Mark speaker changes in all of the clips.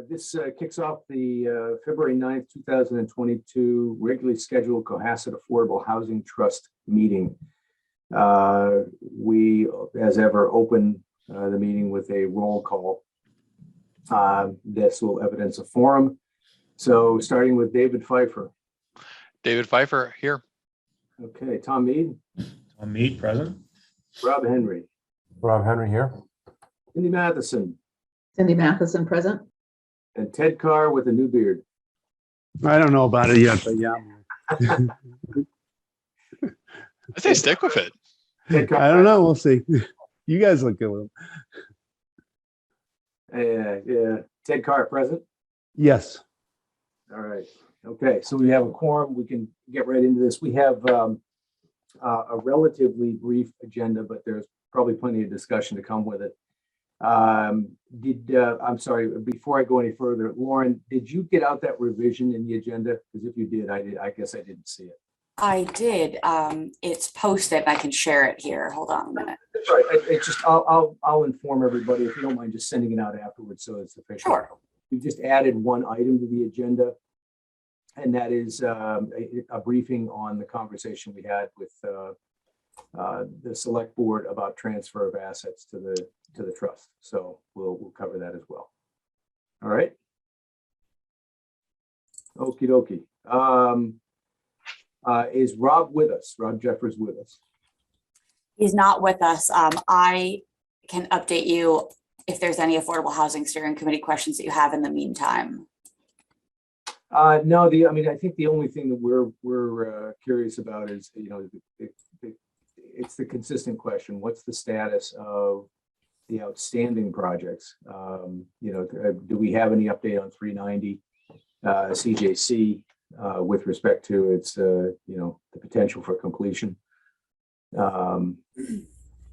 Speaker 1: This kicks off the February 9th, 2022 regularly scheduled Cohasset Affordable Housing Trust meeting. We, as ever, open the meeting with a roll call. This will evidence a forum. So starting with David Pfeiffer.
Speaker 2: David Pfeiffer here.
Speaker 1: Okay, Tom Mead.
Speaker 3: Tom Mead, present.
Speaker 1: Rob Henry.
Speaker 4: Rob Henry here.
Speaker 1: Cindy Matheson.
Speaker 5: Cindy Matheson, present.
Speaker 1: And Ted Carr with a new beard.
Speaker 6: I don't know about it yet, but yeah.
Speaker 2: I say stick with it.
Speaker 1: Ted Carr,
Speaker 6: I don't know. We'll see. You guys look good.
Speaker 1: yeah. Ted Carr present.
Speaker 6: Yes.
Speaker 1: All right. Okay. So we have a quorum. We can get right into this. We have a relatively brief agenda, but there's probably plenty of discussion to come with it. I'm sorry, before I go any further, Lauren, did you get out that revision in the agenda? Because if you did, I guess I didn't see it.
Speaker 7: I did. It's posted. I can share it here. Hold on a minute.
Speaker 1: That's right. It's just I'll inform everybody if you don't mind just sending it out afterwards so it's official. Sure. We just added one item to the agenda, and that is a briefing on the conversation we had with the select board about transfer of assets to the trust. So we'll cover that as well. All right. Okie dokie. Is Rob with us? Rob Jeffers with us?
Speaker 7: He's not with us. I can update you if there's any Affordable Housing Steering Committee questions that you have in the meantime.
Speaker 1: No, I think the only thing that we're curious about is, it's the consistent question. What's the status of the outstanding projects? Do we have any update on 390 CJC with respect to its, the potential for completion?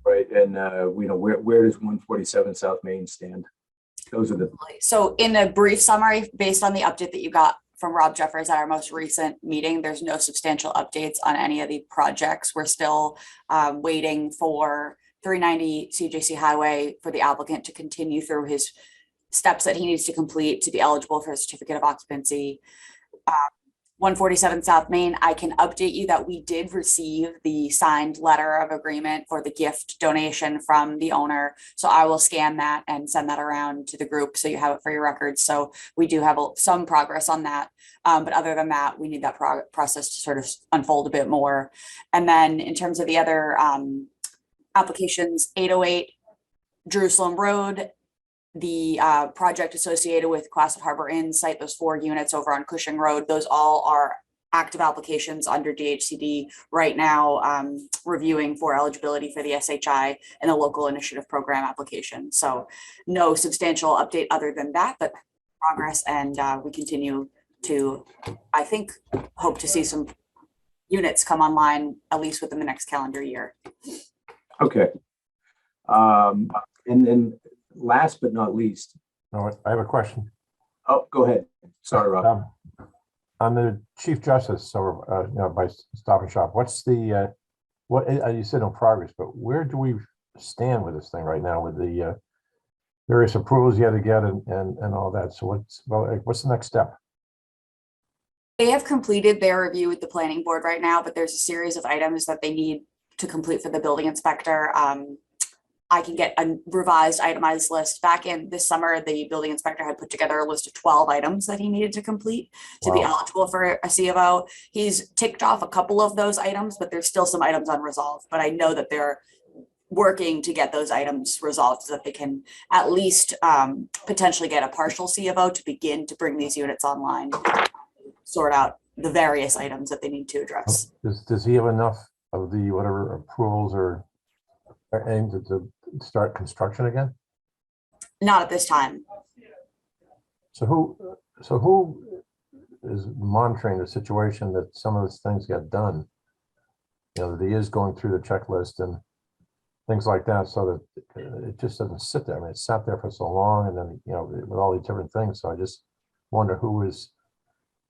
Speaker 1: Right. And, where does 147 South Main stand? Those are the.
Speaker 7: So in a brief summary, based on the update that you got from Rob Jeffers at our most recent meeting, there's no substantial updates on any of the projects. We're still waiting for 390 CJC Highway for the applicant to continue through his steps that he needs to complete to be eligible for a certificate of occupancy. 147 South Main, I can update you that we did receive the signed letter of agreement for the gift donation from the owner. So I will scan that and send that around to the group so you have it for your records. So we do have some progress on that. But other than that, we need that process to sort of unfold a bit more. And then in terms of the other applications, 808 Jerusalem Road, the project associated with Quasit Harbor Inn site, those 4 units over on Cushing Road, those all are active applications under DHCD right now, reviewing for eligibility for the SHI and the local initiative program application. So no substantial update other than that, but progress, and we continue to, I think, hope to see some units come online at least within the next calendar year.
Speaker 1: Okay. And then last but not least.
Speaker 4: No, I have a question.
Speaker 1: Oh, go ahead. Sorry, Rob.
Speaker 4: On the Chief Justice, or by Stop and Shop, what's the what you said no progress, but where do we stand with this thing right now with the various approvals you had to get and all that? So what's the next step?
Speaker 7: They have completed their review with the planning board right now, but there's a series of items that they need to complete for the building inspector. I can get a revised itemized list. Back in this summer, the building inspector had put together a list of 12 items that he needed to complete to be eligible for a C of O. He's ticked off a couple of those items, but there's still some items unresolved. But I know that they're working to get those items resolved so that they can at least potentially get a partial C of O to begin to bring these units online, sort out the various items that they need to address.
Speaker 4: Does he have enough of the whatever approvals or aimed to start construction again?
Speaker 7: Not at this time.
Speaker 4: So who is monitoring the situation that some of those things get done? That he is going through the checklist and things like that, so that it just doesn't sit there. I mean, it sat there for so long, and then with all these different things. So I just wonder who's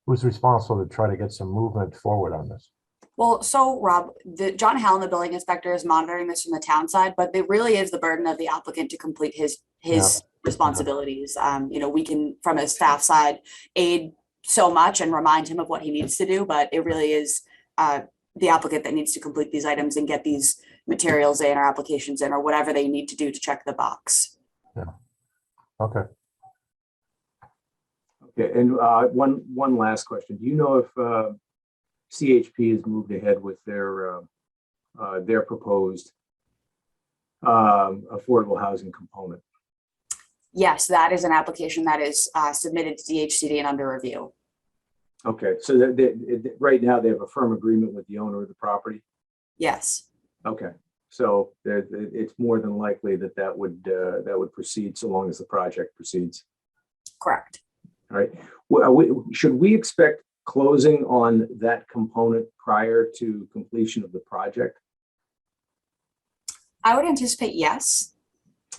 Speaker 4: responsible to try to get some movement forward on this.
Speaker 7: Well, so Rob, John Hallen, the building inspector, is monitoring this from the town side, but it really is the burden of the applicant to complete his responsibilities. We can, from a staff side, aid so much and remind him of what he needs to do, but it really is the applicant that needs to complete these items and get these materials in or applications in or whatever they need to do to check the box.
Speaker 4: Okay.
Speaker 1: Okay, and one last question. Do you know if CHP has moved ahead with their proposed affordable housing component?
Speaker 7: Yes, that is an application that is submitted to DHCD and under review.
Speaker 1: Okay, so right now they have a firm agreement with the owner of the property?
Speaker 7: Yes.
Speaker 1: Okay, so it's more than likely that would proceed so long as the project proceeds.
Speaker 7: Correct.
Speaker 1: All right. Well, should we expect closing on that component prior to completion of the project?
Speaker 7: I would anticipate yes.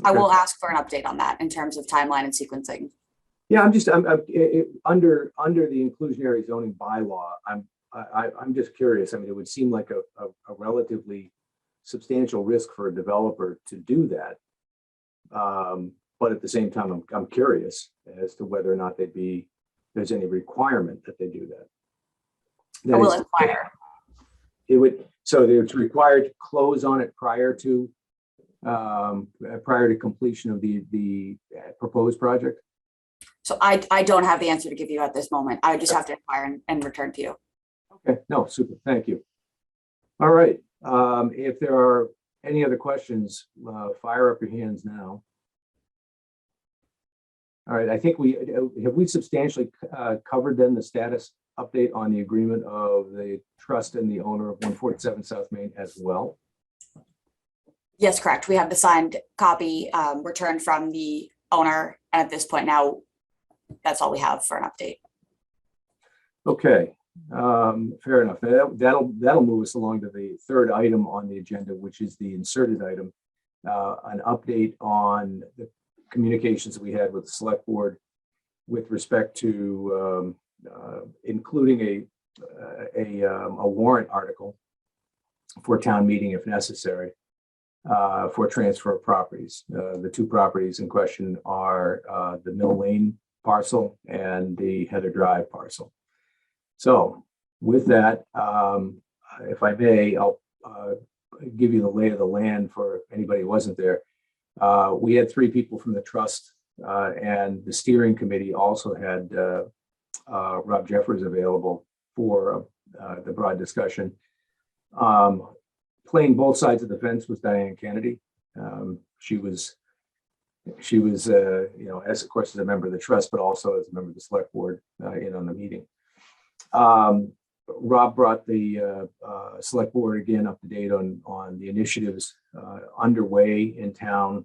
Speaker 7: I
Speaker 1: Okay.
Speaker 7: will ask for an update on that in terms of timeline and sequencing.
Speaker 1: Yeah, I'm under the inclusionary zoning bylaw. I'm just curious. I mean, it would seem like a relatively substantial risk for a developer to do that. But at the same time, I'm curious as to whether or not there's any requirement that they do that.
Speaker 7: I will inquire.
Speaker 1: So it's required to close on it prior to completion of the proposed project.
Speaker 7: So I don't have the answer to give you at this moment. I just have to inquire and return to you.
Speaker 1: Okay, no, super, thank you. All right, if there are any other questions, fire up your hands now. All right, I think we substantially covered then the status update on the agreement of the trust and the owner of 147 South Main as well.
Speaker 7: Yes, correct. We have the signed copy returned from the owner. And at this point now, that's all we have for an update.
Speaker 1: Okay, fair enough. That'll move us along to the third item on the agenda, which is the inserted item, an update on the communications that we had with the select board with respect to including a warrant article for town meeting if necessary for transfer of properties. The two properties in question are the Mill Lane parcel and the Heather Drive parcel. So with that, if I may, I'll give you the lay of the land for anybody who wasn't there. We had three people from the trust and the steering committee also had Rob Jeffers available for the broad discussion. Playing both sides of the fence was Diane Kennedy. She was, as of course as a member of the trust, but also as a member of the select board in on the meeting. Rob brought the select board again up to date on the initiatives underway in town,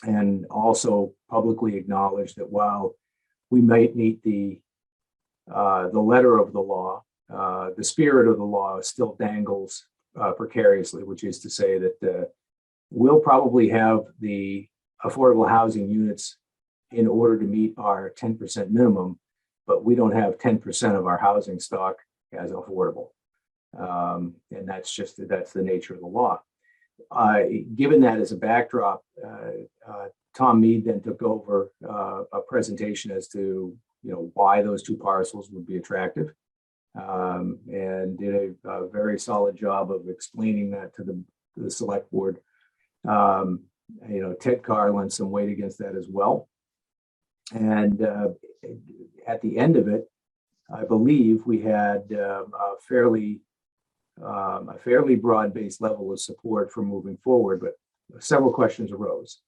Speaker 1: and also publicly acknowledged that while we might meet the letter of the law, the spirit of the law still dangles precariously, which is to say that we'll probably have the affordable housing units in order to meet our 10% minimum, but we don't have 10% of our housing stock as affordable. And that's the nature of the law. Given that as a backdrop, Tom Mead then took over a presentation as to why those two parcels would be attractive, and did a very solid job of explaining that to the select board. Ted Carr lent some weight against that as well. And at the end of it, I believe we had a fairly broad-based level of support for moving forward, but several questions arose.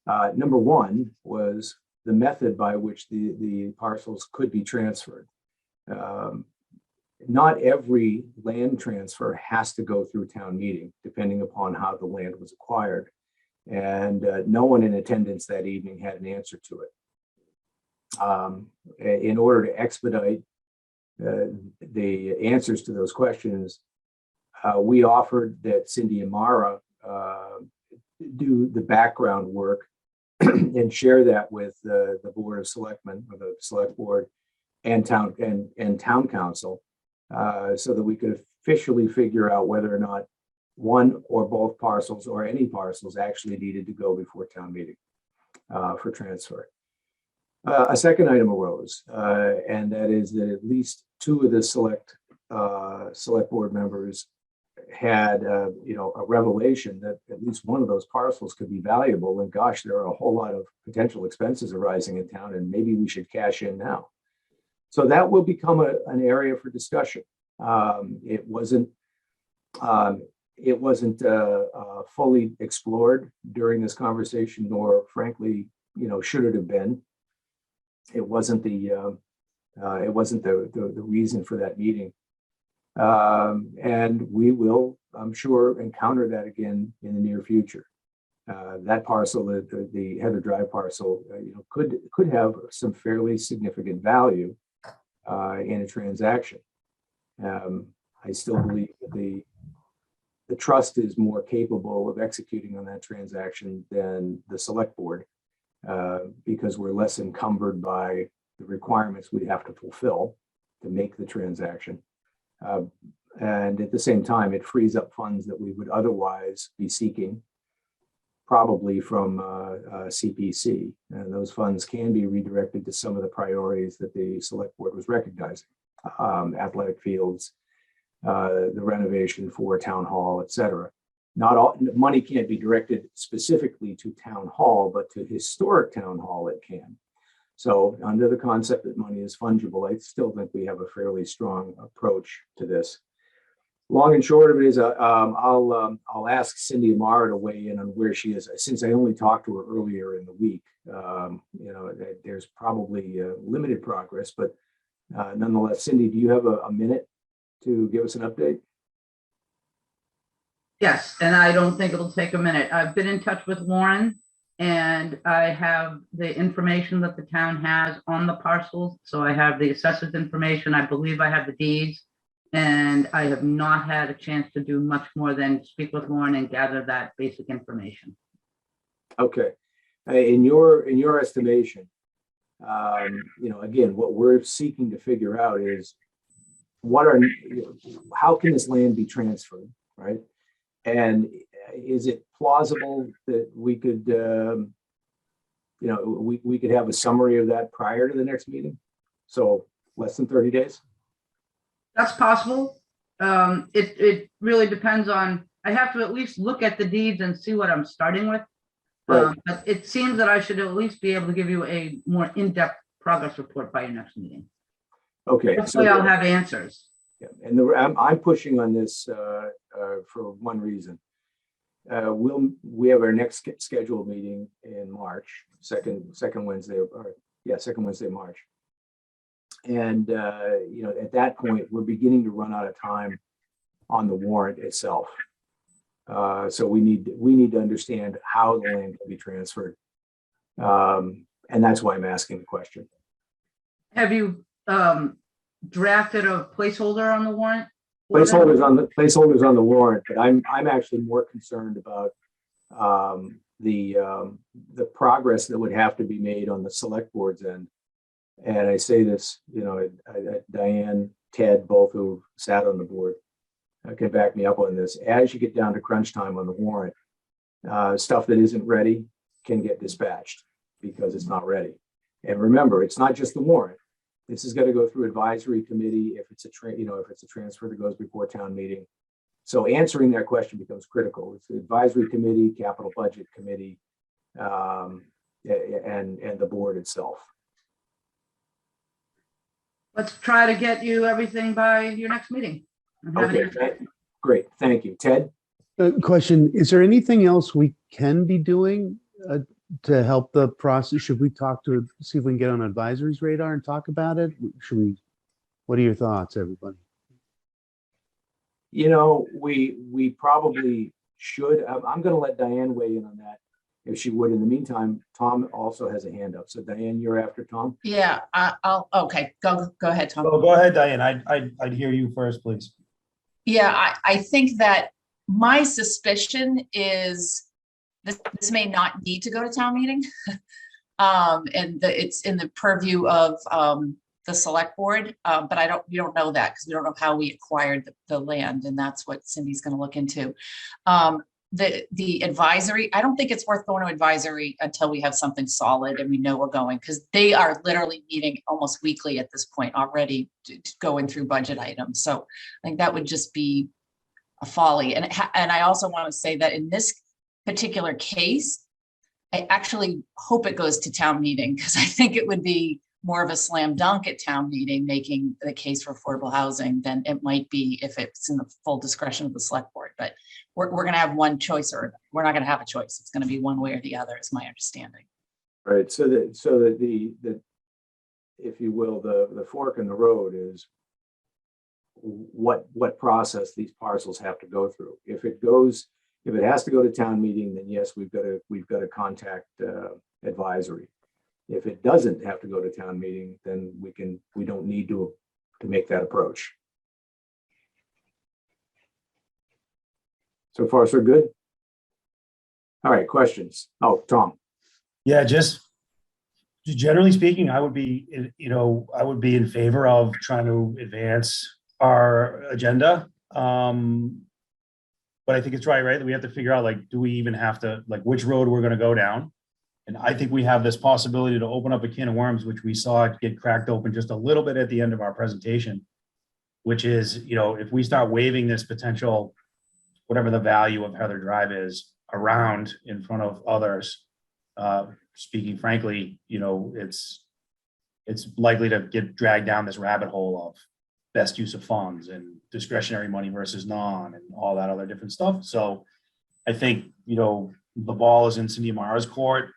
Speaker 1: Number one was the method by which the parcels could be transferred. Not every land transfer has to go through town meeting, depending upon how the land was acquired. And no one in attendance that evening had an answer to it. In order to expedite the answers to those questions, we offered that Cindy and Mara do the background work and share that with the Board of Selectmen, or the Select Board, and Town Council, so that we could officially figure out whether or not one or both parcels or any parcels actually needed to go before town meeting. for transfer. A second item arose, and that is that at least two of the select board members had, a revelation that at least one of those parcels could be valuable. And gosh, there are a whole lot of potential expenses arising in town, and maybe we should cash in now. So that will become an area for discussion. It wasn't fully explored during this conversation, nor frankly, should it have been. It wasn't the reason for that meeting. And we will, I'm sure, encounter that again in the near future. That parcel, the Heather Drive parcel, could have some fairly significant value in a transaction. I still believe that the trust is more capable of executing on that transaction than the select board, because we're less encumbered by the requirements we have to fulfill to make the transaction. And at the same time, it frees up funds that we would otherwise be seeking, probably from CPC. And those funds can be redirected to some of the priorities that the select board was recognizing: athletic fields, the renovation for town hall, et cetera. Not all money can't be directed specifically to town hall, but to historic town hall it can. So under the concept that money is fungible, I still think we have a fairly strong approach to this. Long and short of it is, I'll ask Cindy Amara to weigh in on where she is. Since I only talked to her earlier in the week, there's probably limited progress, but nonetheless, Cindy, do you have a minute to give us an update?
Speaker 3: Yes, and I don't think it'll take a minute. I've been in touch with Lauren, and I have the information that the town has on the parcels. So I have the assessor's information. I believe I have the deeds, and I have not had a chance to do much more than speak with Lauren and gather that basic information.
Speaker 1: Okay. In your estimation, again, what we're seeking to figure out is how can this land be transferred, right? And is it plausible that we could, we could have a summary of that prior to the next meeting? So less than 30 days?
Speaker 3: That's possible. It really depends on, I have to at least look at the deeds and see what I'm starting with.
Speaker 1: Right.
Speaker 3: But it seems that I should at least be able to give you a more in-depth progress report by your next meeting.
Speaker 1: Okay.
Speaker 3: Hopefully I'll have answers.
Speaker 1: Yeah, and I'm pushing on this for one reason. We have our next scheduled meeting in March, second Wednesday of March, and at that point we're beginning to run out of time on the warrant itself. So we need to understand how the land can be transferred, and that's why I'm asking the question.
Speaker 3: Have you drafted a placeholder on the warrant?
Speaker 1: Placeholders on the warrant, but I'm actually more concerned about the progress that would have to be made on the select board's end. And I say this, Diane, Ted, both who sat on the board, can back me up on this. As you get down to crunch time on the warrant, stuff that isn't ready can get dispatched because it's not ready. And remember, it's not just the warrant. This is going to go through advisory committee if it's a transfer that goes before town meeting. So answering that question becomes critical. It's the advisory committee, capital budget committee, and the board itself.
Speaker 3: Let's try to get you everything by your next meeting.
Speaker 1: Okay, great. Thank you. Ted?
Speaker 6: Question, is there anything else we can be doing to help the process? Should we see if we can get on advisory's radar and talk about it? What are your thoughts, everybody?
Speaker 1: We probably should. I'm going to let Diane weigh in on that if she would. In the meantime, Tom also has a hand up. So Diane, you're after Tom?
Speaker 8: Yeah, okay, go ahead, Tom.
Speaker 9: Oh, go ahead, Diane. I'd hear you first, please.
Speaker 8: Yeah, I think that my suspicion is this may not need to go to town meeting. And it's in the purview of the select board, but we don't know that because we don't know how we acquired the land, and that's what Cindy's going to look into. the advisory, I don't think it's worth going to advisory until we have something solid and we know we're going, because they are literally meeting almost weekly at this point already, going through budget items. So I think that would just be a folly. And I also want to say that in this particular case, I actually hope it goes to town meeting, because I think it would be more of a slam dunk at town meeting, making the case for affordable housing than it might be if it's in the full discretion of the select board. But we're going to have one choice, or we're not going to have a choice. It's going to be one way or the other, is my understanding.
Speaker 1: Right. So that the if you will, the fork in the road is what process these parcels have to go through. If it has to go to town meeting, then yes, we've got to contact advisory. If it doesn't have to go to town meeting, then we don't need to make that approach. So far, so good. All right, questions. Oh, Tom.
Speaker 9: Yeah, just generally speaking, I would be in favor of trying to advance our agenda. But I think it's right that we have to figure out, like, do we even have to, like, which road we're going to go down? And I think we have this possibility to open up a can of worms, which we saw it get cracked open just a little bit at the end of our presentation, which is, if we start waiving this potential, whatever the value of Heather Drive is, around in front of others, speaking frankly, it's likely to get dragged down this rabbit hole of best use of funds and discretionary money versus non and all that other different stuff. So I think, the ball is in Cindy Amara's court.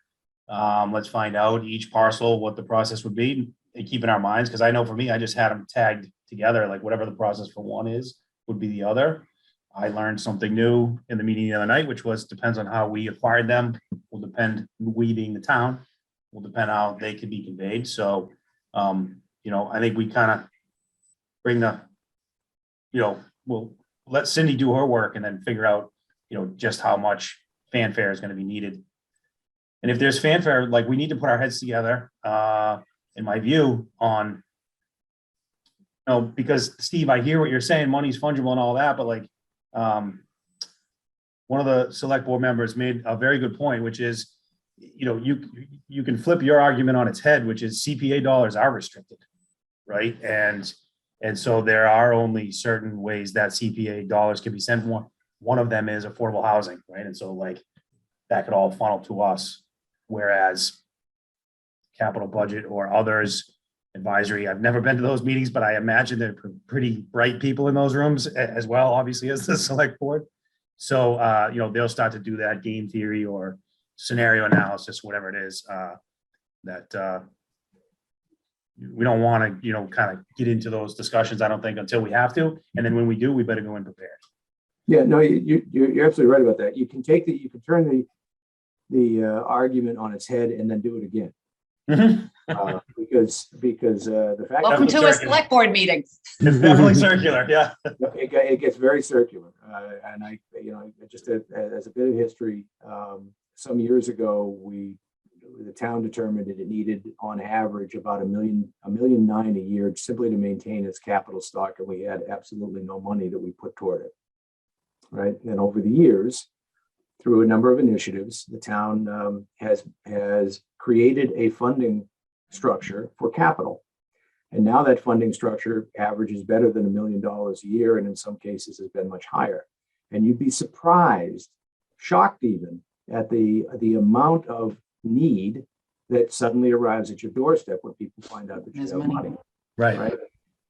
Speaker 9: Let's find out each parcel what the process would be and keep in our minds, because I know for me, I just had them tagged together, like whatever the process for one is would be the other. I learned something new in the meeting the other night, which was depends on how we acquired them, will depend, we being the town, will depend how they could be conveyed. So, I think we kind of bring we'll let Cindy do her work and then figure out, just how much fanfare is going to be needed. And if there's fanfare, like, we need to put our heads together, in my view, on, because Steve, I hear what you're saying, money's fungible and all that, but like, one of the select board members made a very good point, which is, you can flip your argument on its head, which is CPA dollars are restricted, right? And so there are only certain ways that CPA dollars can be sent. One of them is affordable housing, right? And so, like, that could all funnel to us, whereas capital budget or others, advisory, I've never been to those meetings, but I imagine they're pretty bright people in those rooms as well, obviously, as the select board. So, they'll start to do that game theory or scenario analysis, whatever it is, that we don't want to, kind of get into those discussions, I don't think, until we have to. And then when we do, we better go in prepared. Yeah, no,
Speaker 1: You're absolutely right about that. You can turn the argument on its head and then do it again. Because the fact
Speaker 8: Welcome to a select board meeting.
Speaker 9: It's definitely circular. Yeah.
Speaker 1: It gets very circular. And I just as a bit of history, some years ago, the town determined that it needed on average about $1.9 million a year simply to maintain its capital stock. And we had absolutely no money that we put toward it. Right. And over the years, through a number of initiatives, the town has created a funding structure for capital. And now that funding structure averages better than $1 million a year, and in some cases has been much higher. And you'd be surprised, shocked even, at the amount of need that suddenly arrives at your doorstep when people find out that you have money.
Speaker 9: Right.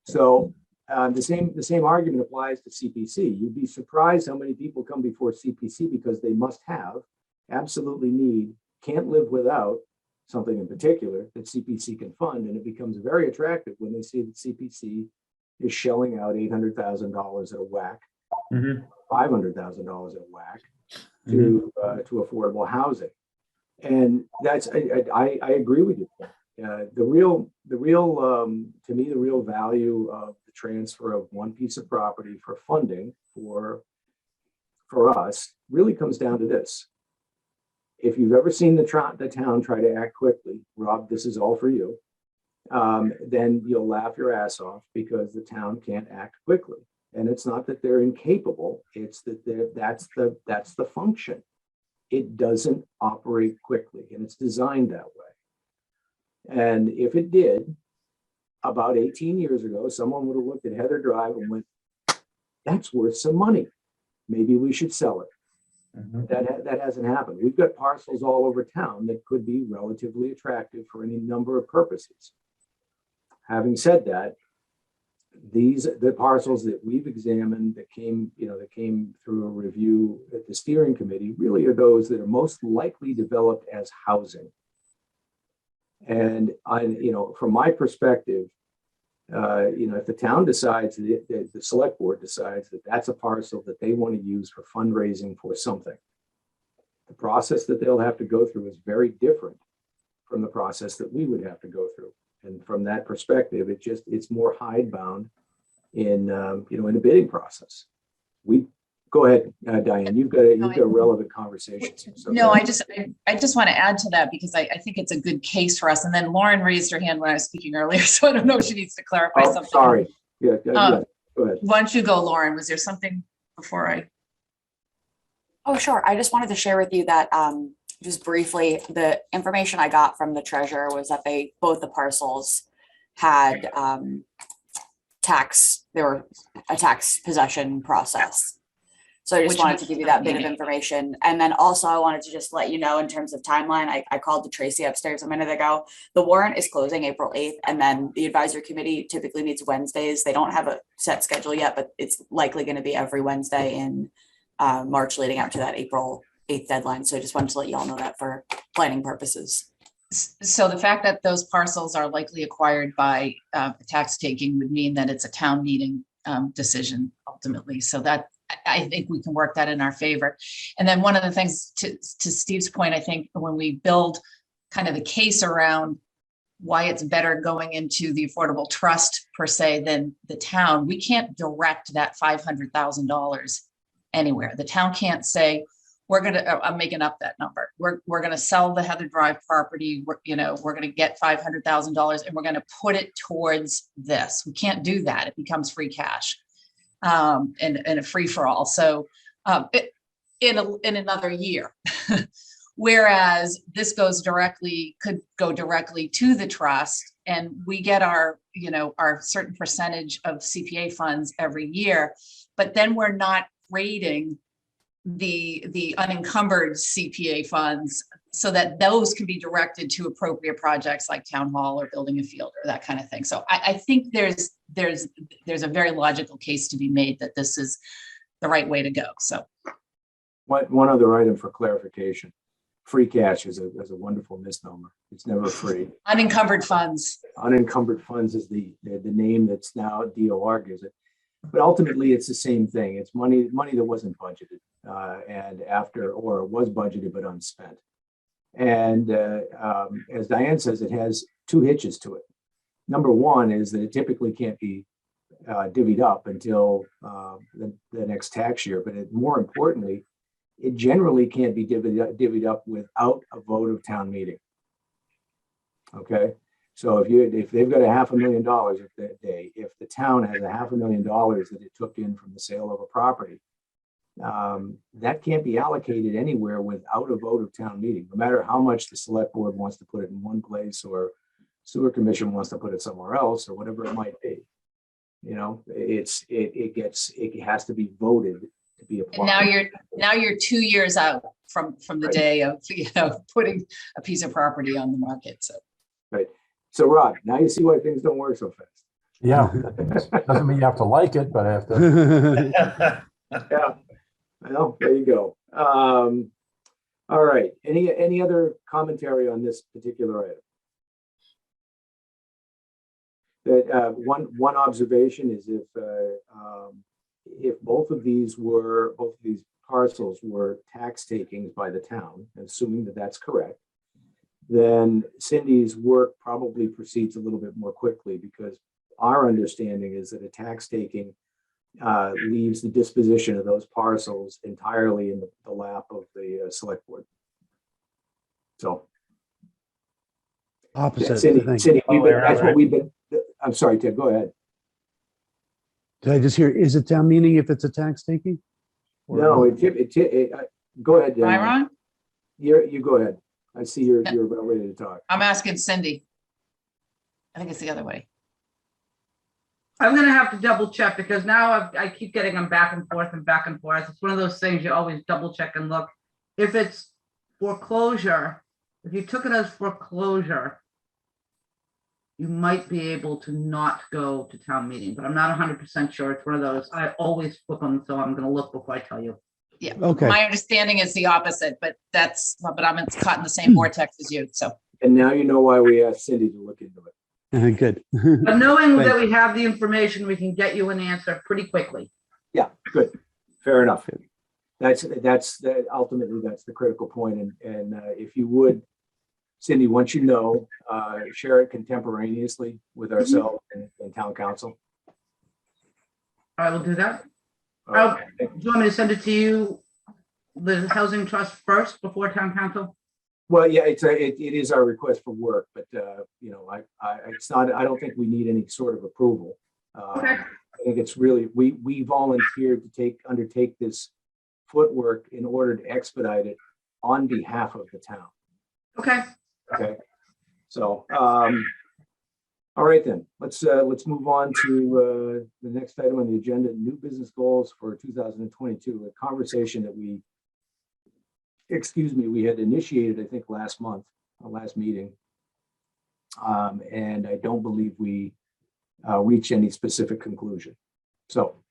Speaker 1: So the same argument applies to CPC. You'd be surprised how many people come before CPC because they must have, absolutely need, can't live without something in particular that CPC can fund. And it becomes very attractive when they see that CPC is shelling out $800,000 at a whack, $500,000 at a whack to affordable housing. And that's, I agree with you. The real to me, the real value of the transfer of one piece of property for funding for us really comes down to this. If you've ever seen the town try to act quickly, Rob, this is all for you, then you'll laugh your ass off because the town can't act quickly. And it's not that they're incapable, it's that that's the function. It doesn't operate quickly, and it's designed that way. And if it did, about 18 years ago, someone would have looked at Heather Drive and went, that's worth some money. Maybe we should sell it. That hasn't happened. We've got parcels all over town that could be relatively attractive for any number of purposes. Having said that, the parcels that we've examined that came through a review at the steering committee really are those that are most likely developed as housing. And from my perspective, if the town decides, the select board decides that that's a parcel that they want to use for fundraising for something, the process that they'll have to go through is very different from the process that we would have to go through. And from that perspective, it's more hidebound in a bidding process. Go ahead, Diane. You've got relevant conversations. So
Speaker 8: No, I just want to add to that because I think it's a good case for us. And then Lauren raised her hand when I was speaking earlier, so I don't know if she needs to clarify something.
Speaker 1: Sorry. Yeah, go ahead.
Speaker 8: Why don't you go, Lauren? Was there something before I?
Speaker 7: Oh, sure. I just wanted to share with you that just briefly, the information I got from the treasurer was that both the parcels had they were a tax possession process. So I just wanted to give you that bit of information. And then also I wanted to just let you know in terms of timeline, I called to Tracy upstairs a minute ago. The warrant is closing April 8th. And then the advisory committee typically meets Wednesdays. They don't have a set schedule yet, but it's likely going to be every Wednesday in March leading up to that April 8th deadline. So I just wanted to let you all know that for planning purposes.
Speaker 8: So the fact that those parcels are likely acquired by tax taking would mean that it's a town meeting decision ultimately. So that I think we can work that in our favor. And then one of the things to Steve's point, I think when we build kind of the case around why it's better going into the affordable trust per se than the town, we can't direct that $500,000 anywhere. The town can't say, I'm making up that number. We're going to sell the Heather Drive property. We're going to get $500,000 and we're going to put it towards this. We can't do that. It becomes free cash and a free for all. So in another year, whereas this could go directly to the trust, and we get our certain percentage of CPA funds every year, but then we're not rating the unencumbered CPA funds so that those can be directed to appropriate projects like town hall or building a field or that kind of thing. So I think there's a very logical case to be made that this is the right way to go. So
Speaker 1: one other item for clarification: free cash is a wonderful misnomer. It's never free.
Speaker 8: Unencumbered funds.
Speaker 1: Unencumbered funds is the name that's now DOR gives it. But ultimately, it's the same thing. It's money that wasn't budgeted or was budgeted but unspent. And as Diane says, it has two hitches to it. Number one is that it typically can't be divvied up until the next tax year. But more importantly, it generally can't be divvied up without a vote of town meeting. Okay. So if they've got $500,000 that day, if the town has $500,000 that it took in from the sale of a property, that can't be allocated anywhere without a vote of town meeting, no matter how much the select board wants to put it in one place or sewer commission wants to put it somewhere else or whatever it might be. It has to be voted to be applied.
Speaker 8: And now you're 2 years out from the day of putting a piece of property on the market. So
Speaker 1: right. So Rod, now you see why things don't work so fast.
Speaker 4: Yeah, doesn't mean you have to like it, but I have to.
Speaker 1: Yeah, well, there you go. All right. Any other commentary on this particular item? That one observation is if both of these parcels were tax takings by the town, assuming that that's correct, then Cindy's work probably proceeds a little bit more quickly, because our understanding is that a tax taking leaves the disposition of those parcels entirely in the lap of the select board. So
Speaker 6: Opposite.
Speaker 1: Cindy,
Speaker 6: I think.
Speaker 1: that's what we've been. I'm sorry, Ted, go ahead.
Speaker 6: Did I just hear, is it town meeting if it's a tax taking?
Speaker 1: No, go ahead.
Speaker 8: Am I
Speaker 1: Dan.
Speaker 8: wrong?
Speaker 1: You go ahead. I see you're about ready to talk.
Speaker 8: I'm asking Cindy. I think it's the other way.
Speaker 3: I'm gonna have to double check because now I keep getting them back and forth and back and forth. It's one of those things you always double check and look. If it's foreclosure, if you took it as foreclosure, you might be able to not go to town meeting, but I'm not 100% sure. It's one of those, I always flip them, so I'm gonna look before I tell you.
Speaker 8: Yeah.
Speaker 6: Okay.
Speaker 8: My understanding is the opposite, but I'm caught in the same vortex as you, so.
Speaker 1: And now you know why we asked Cindy to look into it.
Speaker 6: Good.
Speaker 3: But knowing that
Speaker 6: Thanks.
Speaker 3: we have the information, we can get you an answer pretty quickly.
Speaker 1: Yeah, good. Fair enough. Ultimately, that's the critical point. And if you would, Cindy, once you know, share it contemporaneously with ourselves and town council.
Speaker 3: I will do that.
Speaker 1: Okay.
Speaker 3: Do you want me to send it to you, the housing trust first before town council?
Speaker 1: Well, yeah, it is our request for work, but it's not. I don't think we need any sort of approval.
Speaker 3: Okay.
Speaker 1: I think it's really we volunteered to undertake this footwork in order to expedite it on behalf of the town.
Speaker 3: Okay.
Speaker 1: Okay. So, all right then. Let's move on to the next item on the agenda: new business goals for 2022. A conversation that we had initiated, I think, last meeting. And I don't believe we reached any specific conclusion. So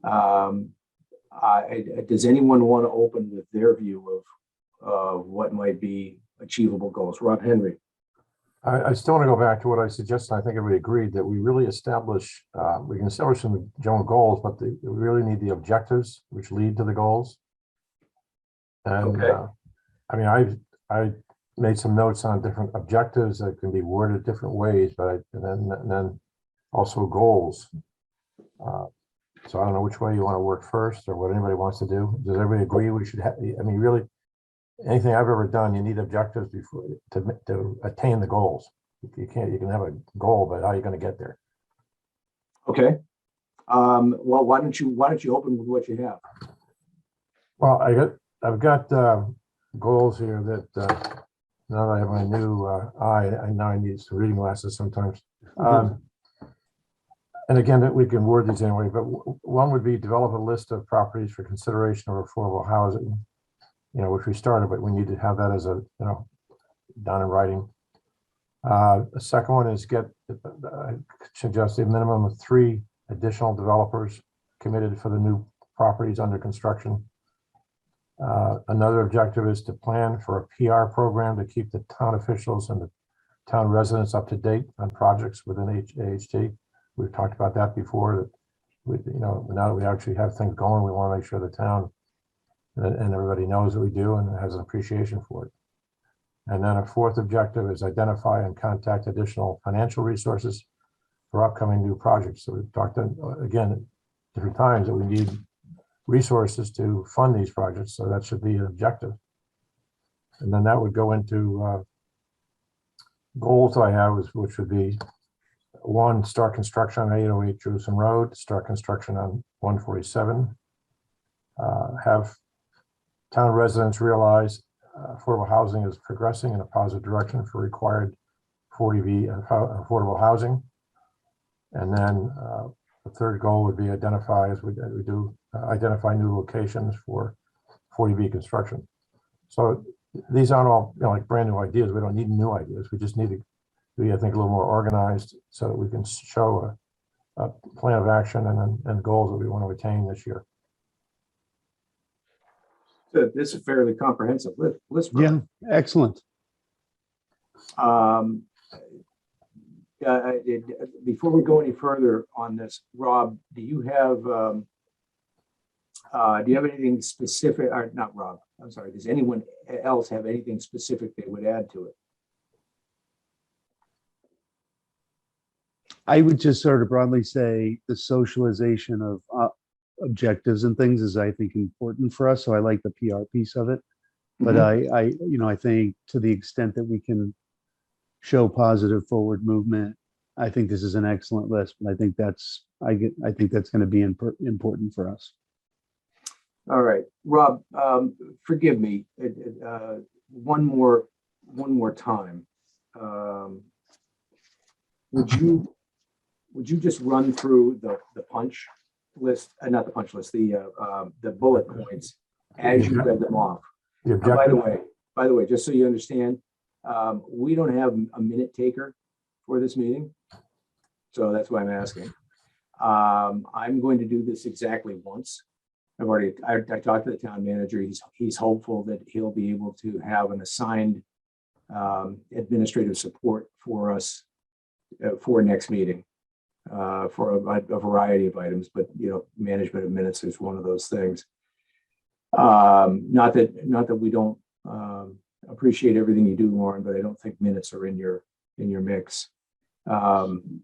Speaker 1: does anyone want to open with their view of what might be achievable goals? Rob Henry.
Speaker 4: I still want to go back to what I suggested. I think everybody agreed that we really establish, we can establish some general goals, but we really need the objectives which lead to the goals. And
Speaker 1: Okay.
Speaker 4: I mean, I made some notes on different objectives that can be worded different ways, but and then also goals. So I don't know which way you want to work first or what anybody wants to do. Does everybody agree we should have, I mean, really, anything I've ever done, you need objectives before to attain the goals. You can have a goal, but how are you going to get there?
Speaker 1: Okay. Well, why don't you open with what you have?
Speaker 4: Well, I've got goals here that now that I have my new eye, I need some reading glasses sometimes. And again, that we can word these anyway, but one would be develop a list of properties for consideration of affordable housing, which we started, but we need to have that as a, done in writing. The second one is I suggest a minimum of 3 additional developers committed for the new properties under construction. Another objective is to plan for a PR program to keep the town officials and the town residents up to date on projects within AHT. We've talked about that before, that now that we actually have things going, we want to make sure the town and everybody knows that we do and has an appreciation for it. And then a fourth objective is identify and contact additional financial resources for upcoming new projects. So we've talked again at different times that we need resources to fund these projects. So that should be an objective. And then that would go into goals I have, which would be 1, start construction on 808 Jerusalem Road, start construction on 147. Have town residents realize affordable housing is progressing in a positive direction for required 40B affordable housing. And then the third goal would be identify, as we do, identify new locations for 40B construction. So these aren't all like brand new ideas. We don't need new ideas. We just need to be, I think, a little more organized so that we can show a plan of action and goals that we want to attain this year.
Speaker 1: Good. This is a fairly comprehensive list.
Speaker 6: Yeah, excellent.
Speaker 1: Before we go any further on this, Rob, do you have anything specific? Or not Rob, I'm sorry. Does anyone else have anything specific they would add to it?
Speaker 6: I would just sort of broadly say the socialization of objectives and things is, I think, important for us. So I like the PR piece of it. But I think to the extent that we can show positive forward movement I think this is an excellent list, but I think that's going to be important for us.
Speaker 1: All right, Rob, forgive me, one more time. Would you just run through the punch list, not the punch list, the bullet points as you read them off?
Speaker 4: The
Speaker 1: By
Speaker 4: objective,
Speaker 1: the way, just so you understand, we don't have a minute taker for this meeting. So that's why I'm asking. I'm going to do this exactly once. I talked to the town manager. He's hopeful that he'll be able to have an assigned administrative support for us for next meeting for a variety of items, but management of minutes is one of those things. Not that we don't appreciate everything you do, Lauren, but I don't think minutes are in your mix. And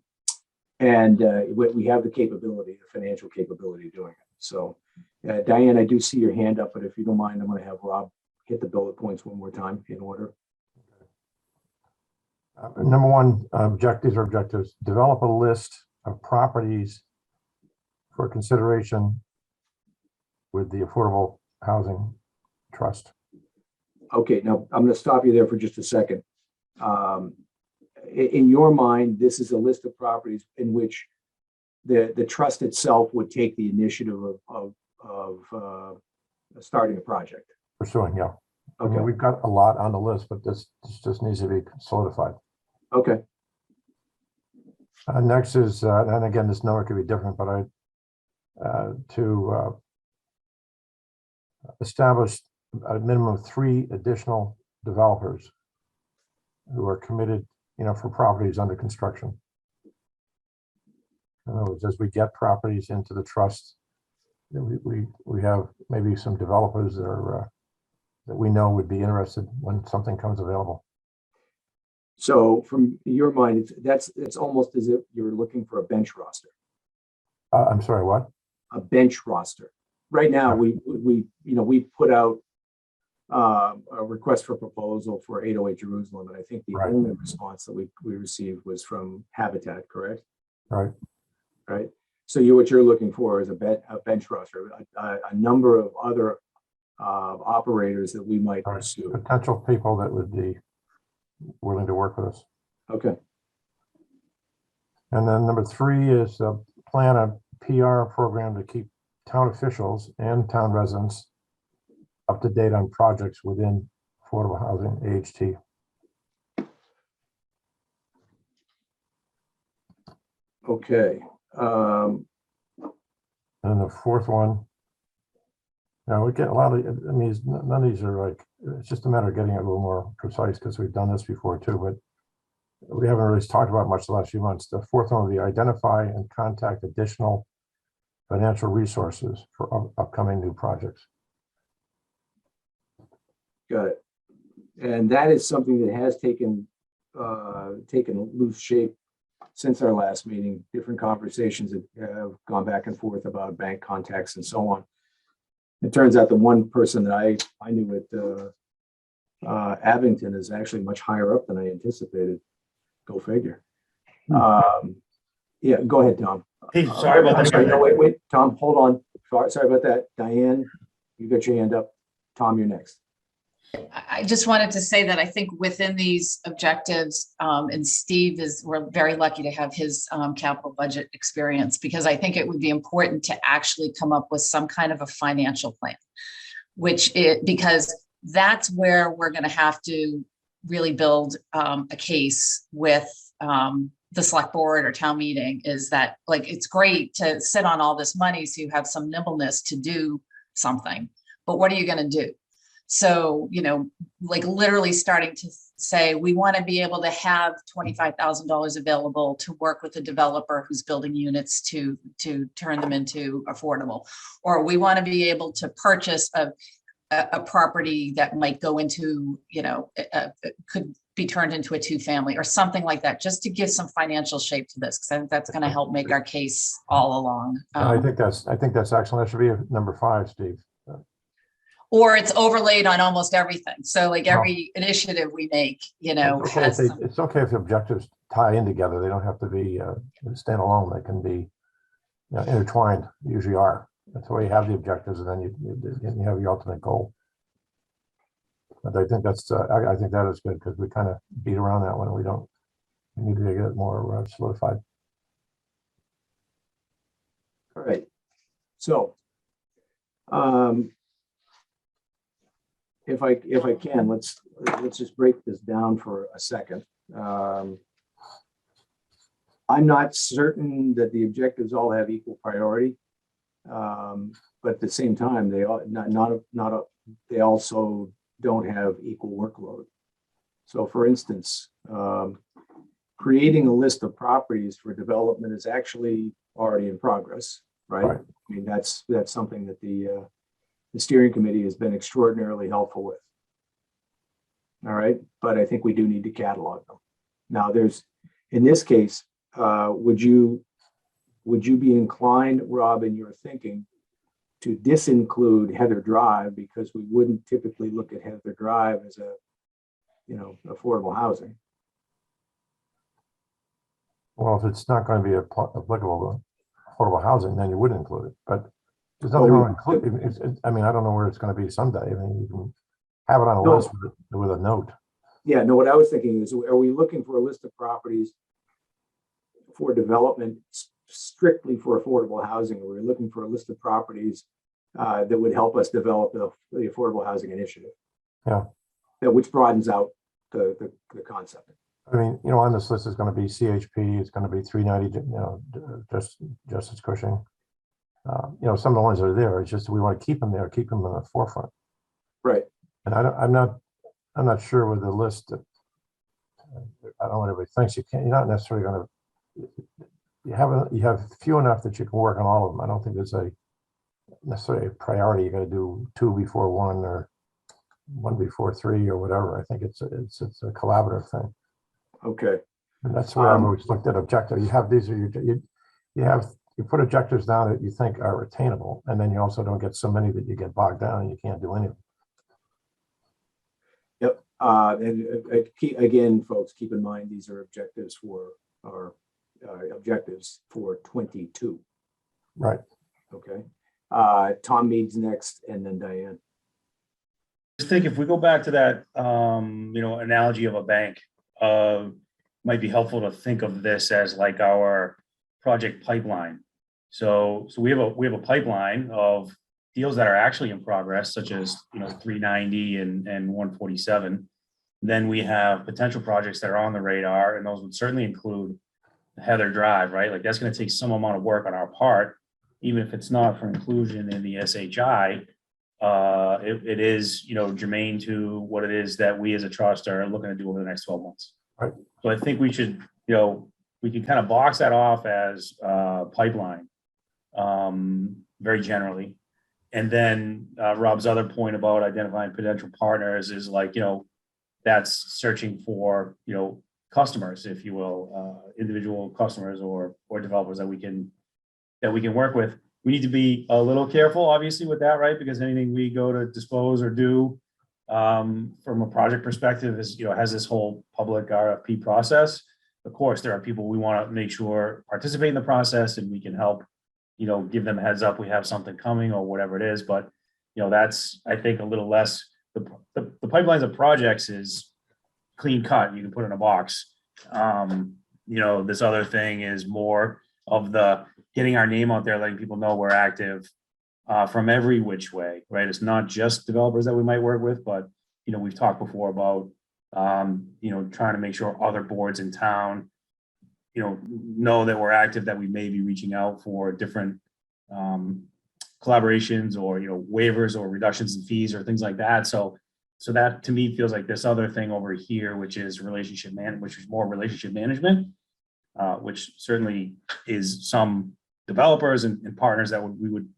Speaker 1: we have the capability, the financial capability of doing it. So, Diane, I do see your hand up, but if you don't mind, I'm going to have Rob hit the bullet points one more time in order.
Speaker 4: number one, objectives, develop a list of properties for consideration with the Affordable Housing Trust.
Speaker 1: Okay, now I'm going to stop you there for just a second. In your mind, this is a list of properties in which the trust itself would take the initiative of starting a project.
Speaker 4: Pursuing, yeah. I
Speaker 1: Okay.
Speaker 4: mean, we've got a lot on the list, but this just needs to be solidified.
Speaker 1: Okay.
Speaker 4: Next is, and again, this number could be different, but to establish a minimum of 3 additional developers who are committed, for properties under construction. In other words, as we get properties into the trust, we have maybe some developers that are that we know would be interested when something comes available.
Speaker 1: So from your mind, it's almost as if you're looking for a bench roster.
Speaker 4: I'm sorry, what?
Speaker 1: A bench roster. Right now, we put out a request for proposal for 808 Jerusalem, and I think the
Speaker 4: Right.
Speaker 1: only response that we received was from Habitat, correct?
Speaker 4: Right.
Speaker 1: Right. So what you're looking for is a bench roster, a number of other operators that we might
Speaker 4: Right.
Speaker 1: pursue.
Speaker 4: Potential people that would be willing to work with us.
Speaker 1: Okay.
Speaker 4: And then number 3 is plan a PR program to keep town officials and town residents up to date on projects within affordable housing, AHT.
Speaker 1: Okay.
Speaker 4: And the 4th one, now we get a lot of, I mean, none of these are like, it's just a matter of getting it a little more precise because we've done this before too, but we haven't really talked about much the last few months. The 4th one will be identify and contact additional financial resources for upcoming new projects.
Speaker 1: Got it. And that is something that has taken loose shape since our last meeting. Different conversations have gone back and forth about bank contacts and so on. It turns out the one person that I knew at Abington is actually much higher up than I anticipated. Go figure. Yeah, go ahead, Tom.
Speaker 9: Hey, sorry about that.
Speaker 1: Sorry, no, wait, Tom, hold on. Sorry about that. Diane, you got your hand up. Tom, you're next.
Speaker 8: I just wanted to say that I think within these objectives, and Steve we're very lucky to have his capital budget experience, because I think it would be important to actually come up with some kind of a financial plan, because that's where we're going to have to really build a case with the select board or town meeting. Is that, like, it's great to sit on all this money so you have some nimbleness to do something, but what are you going to do? So, like literally starting to say, we want to be able to have $25,000 available to work with a developer who's building units to turn them into affordable, or we want to be able to purchase a property that might go into, could be turned into a 2-family or something like that, just to give some financial shape to this, because I think that's going to help make our case all along.
Speaker 4: I think that's excellent. That should be number 5, Steve.
Speaker 8: Or it's overlaid on almost everything. So like every initiative we make,
Speaker 4: It's okay,
Speaker 8: has some.
Speaker 4: it's okay if the objectives tie in together. They don't have to be standalone. They can be intertwined. Usually are. That's why you have the objectives, and then you have your ultimate goal. But I think that's I think that is good because we kind of beat around that one. We don't need to get it more solidified.
Speaker 1: All right. So, if I can, let's just break this down for a second. I'm not certain that the objectives all have equal priority, but at the same time, they all they also don't have equal workload. So, for instance, creating a list of properties for development is actually already in progress, right?
Speaker 4: Right.
Speaker 1: I mean, that's something that the steering committee has been extraordinarily helpful with. All right, but I think we do need to catalog them. Now, in this case, would you be inclined, Rob, in your thinking, to disinclude Heather Drive because we wouldn't typically look at Heather Drive as affordable housing?
Speaker 4: Well, if it's not going to be applicable to affordable housing, then you would include it. But there's nothing wrong with including. I mean, I don't know where it's going to be someday. I mean, you can have it on a list with a note.
Speaker 1: Yeah, no, what I was thinking is, are we looking for a list of properties for development strictly for affordable housing? Or are we looking for a list of properties that would help us develop the affordable housing initiative?
Speaker 4: Yeah.
Speaker 1: Which broadens out the concept.
Speaker 4: I mean, on this list is going to be CHP. It's going to be 390. Justice Cushing. Some of the ones that are there. It's just we want to keep them there, keep them in the forefront. Right. And I'm not sure with the list. I don't know what everybody thinks. You're not necessarily going to. You have few enough that you can work on all of them. I don't think there's necessarily a priority. You got to do 2 before 1 or 1 before 3 or whatever. I think it's a collaborative thing. Okay. And that's where I've always looked at objective. You have these, you put objectives down that you think are attainable, and then you also don't get so many that you get bogged down and you can't do anything. Yep. Again, folks, keep in mind these are objectives for our objectives for 22. Right. Okay. Tom Mead's next, and then Diane.
Speaker 9: Just think if we go back to that, analogy of a bank, might be helpful to think of this as like our project pipeline. So we have a pipeline of deals that are actually in progress, such as 390 and 147. Then we have potential projects that are on the radar, and those would certainly include Heather Drive, right? Like that's going to take some amount of work on our part, even if it's not for inclusion in the SHI. It is, germane to what it is that we as a trust are looking to do over the next 12 months. Right. So I think we should, we can kind of box that off as pipeline, very generally. And then Rob's other point about identifying potential partners is like, that's searching for, customers, if you will, individual customers or developers that we can work with. We need to be a little careful, obviously, with that, right? Because anything we go to dispose or do from a project perspective is, has this whole public RFP process. Of course, there are people we want to make sure participate in the process, and we can help, give them a heads up we have something coming or whatever it is. But, that's, I think, a little less. The pipelines of projects is clean cut. You can put in a box. This other thing is more of the getting our name out there, letting people know we're active from every which way, right? It's not just developers that we might work with, but, we've talked before about, trying to make sure other boards in town, know that we're active, that we may be reaching out for different collaborations or, waivers or reductions in fees or things like that. So that to me feels like this other thing over here, which is more relationship management, which certainly is some developers and partners that we would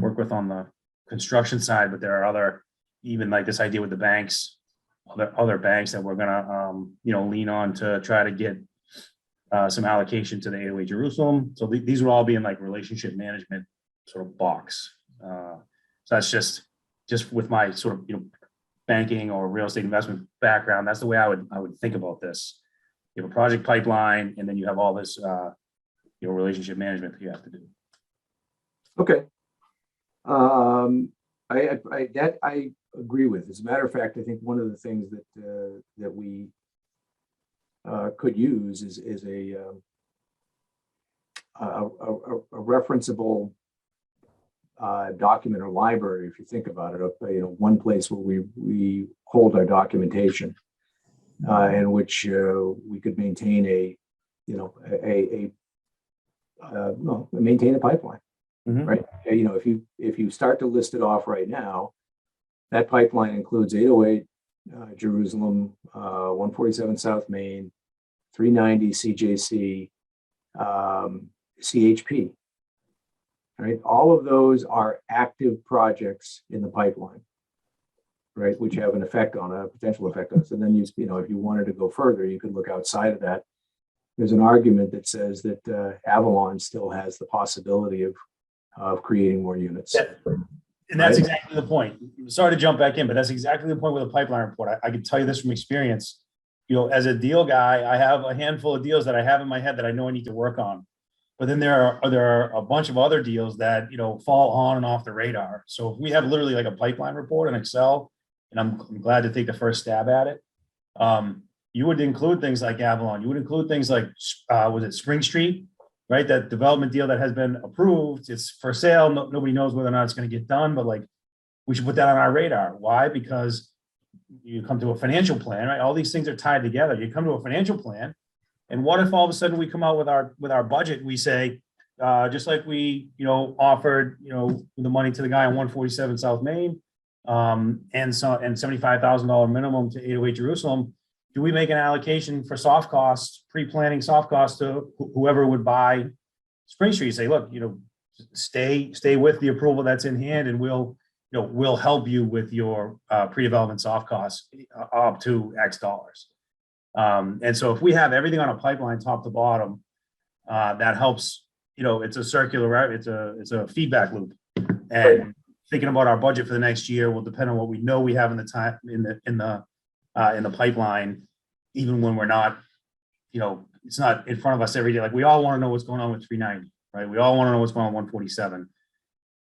Speaker 9: work with on the construction side, but there are other, even like this idea with the banks, other banks that we're gonna lean on to try to get some allocation to the 808 Jerusalem. So these would all be in like relationship management sort of box. So that's just with my sort of banking or real estate investment background. That's the way I would think about this. You have a project pipeline, and then you have all this, relationship management that you have to do.
Speaker 1: Okay. I agree with. As a matter of fact, I think one of the things that we could use is a referenceable document or library, if you think about it. One place where we hold our documentation, in which we could maintain maintain a pipeline.
Speaker 9: Mhm.
Speaker 1: Right. If you start to list it off right now, that pipeline includes 808 Jerusalem, 147 South Main, 390 CJC, CHP. Right. All of those are active projects in the pipeline, right, which have an effect on a potential effect on us. And then if you wanted to go further, you could look outside of that. There's an argument that says that Avalon still has the possibility of creating more units.
Speaker 9: And that's exactly the point. Sorry to jump back in, but that's exactly the point with the pipeline report. I can tell you this from experience. As a deal guy, I have a handful of deals that I have in my head that I know I need to work on. But then there are a bunch of other deals that, fall on and off the radar. So if we have literally like a pipeline report in Excel, and I'm glad to take the first stab at it, you would include things like Avalon. You would include things like, was it Spring Street, right? That development deal that has been approved. It's for sale. Nobody knows whether or not it's going to get done, but we should put that on our radar. Why? Because you come to a financial plan, right? All these things are tied together. You come to a financial plan, and what if all of a sudden we come out with our budget and we say, just like we, offered, the money to the guy on 147 South Main, and $75,000 minimum to 808 Jerusalem, do we make an allocation for soft costs, pre-planning soft costs to whoever would buy Spring Street? Say, look, stay with the approval that's in hand, and we'll help you with your pre-development soft costs up to X dollars. And so if we have everything on a pipeline top to bottom, that helps. It's a circular, it's a feedback loop, and thinking about our budget for the next year will depend on what we know we have in the pipeline, even when we're not, it's not in front of us every day. Like, we all want to know what's going on with 390, right? We all want to know what's going on with 147.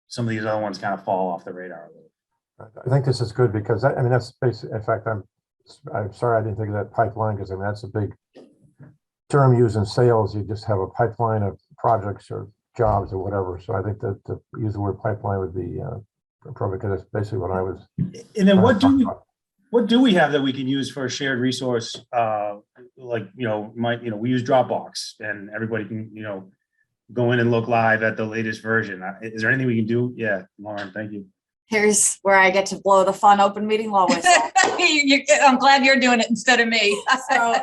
Speaker 9: Some of these other ones kind of fall off the radar a little.
Speaker 4: I think this is good because that's basic. In fact, I'm sorry I didn't think of that pipeline, because that's a big term used in sales. You just have a pipeline of projects or jobs or whatever. So I think that to use the word pipeline would be appropriate, because that's basically what I was.
Speaker 9: And then what do we have that we can use for a shared resource? We use Dropbox, and everybody can, go in and look live at the latest version. Is there anything we can do? Yeah, Lauren, thank you.
Speaker 7: Here's where I get to blow the fun open meeting law whistle.
Speaker 8: I'm glad you're doing it instead of me.
Speaker 7: So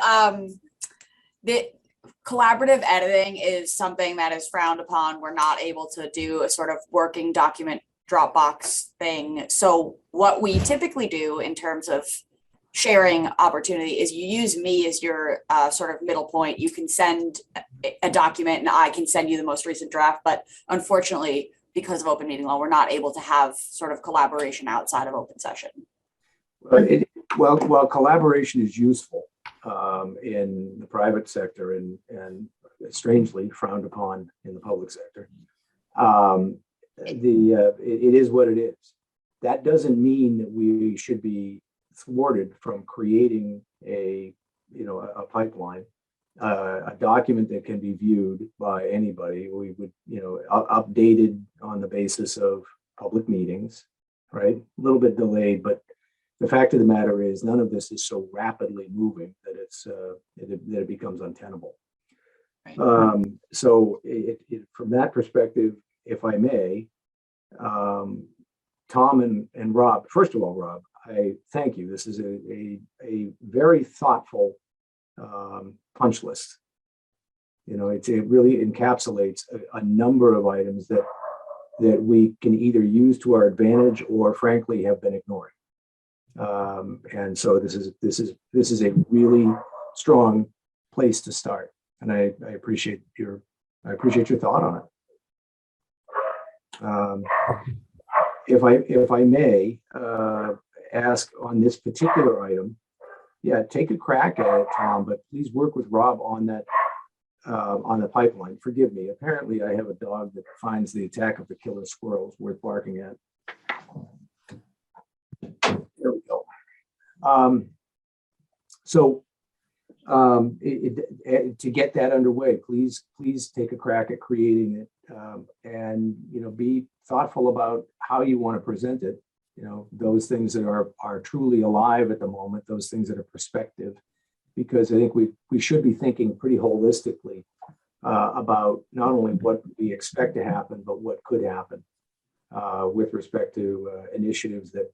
Speaker 7: the collaborative editing is something that is frowned upon. We're not able to do a sort of working document Dropbox thing. So what we typically do in terms of sharing opportunity is you use me as your sort of middle point. You can send a document and I can send you the most recent draft, but unfortunately, because of open meeting law, we're not able to have sort of collaboration outside of open session.
Speaker 1: Well, collaboration is useful in the private sector and strangely frowned upon in the public sector. It is what it is. That doesn't mean that we should be thwarted from creating a pipeline, a document that can be viewed by anybody. We would, updated on the basis of public meetings, right? A little bit delayed, but the fact of the matter is none of this is so rapidly moving that it becomes untenable.
Speaker 8: Right.
Speaker 1: So from that perspective, if I may, Tom and Rob, first of all, Rob, I thank you. This is a very thoughtful punch list. It really encapsulates a number of items that we can either use to our advantage or frankly have been ignoring. And so this is a really strong place to start. And I appreciate your thought on it. If I may ask on this particular item, Yeah, take a crack at it, Tom, but please work with Rob on that, on the pipeline. Forgive me. Apparently I have a dog that finds the attack of the killer squirrels worth barking at. There we go. To get that underway, please take a crack at creating it, and be thoughtful about how you want to present it. Those things that are truly alive at the moment, those things that are prospective, because I think we should be thinking pretty holistically about not only what we expect to happen, but what could happen with respect to initiatives that,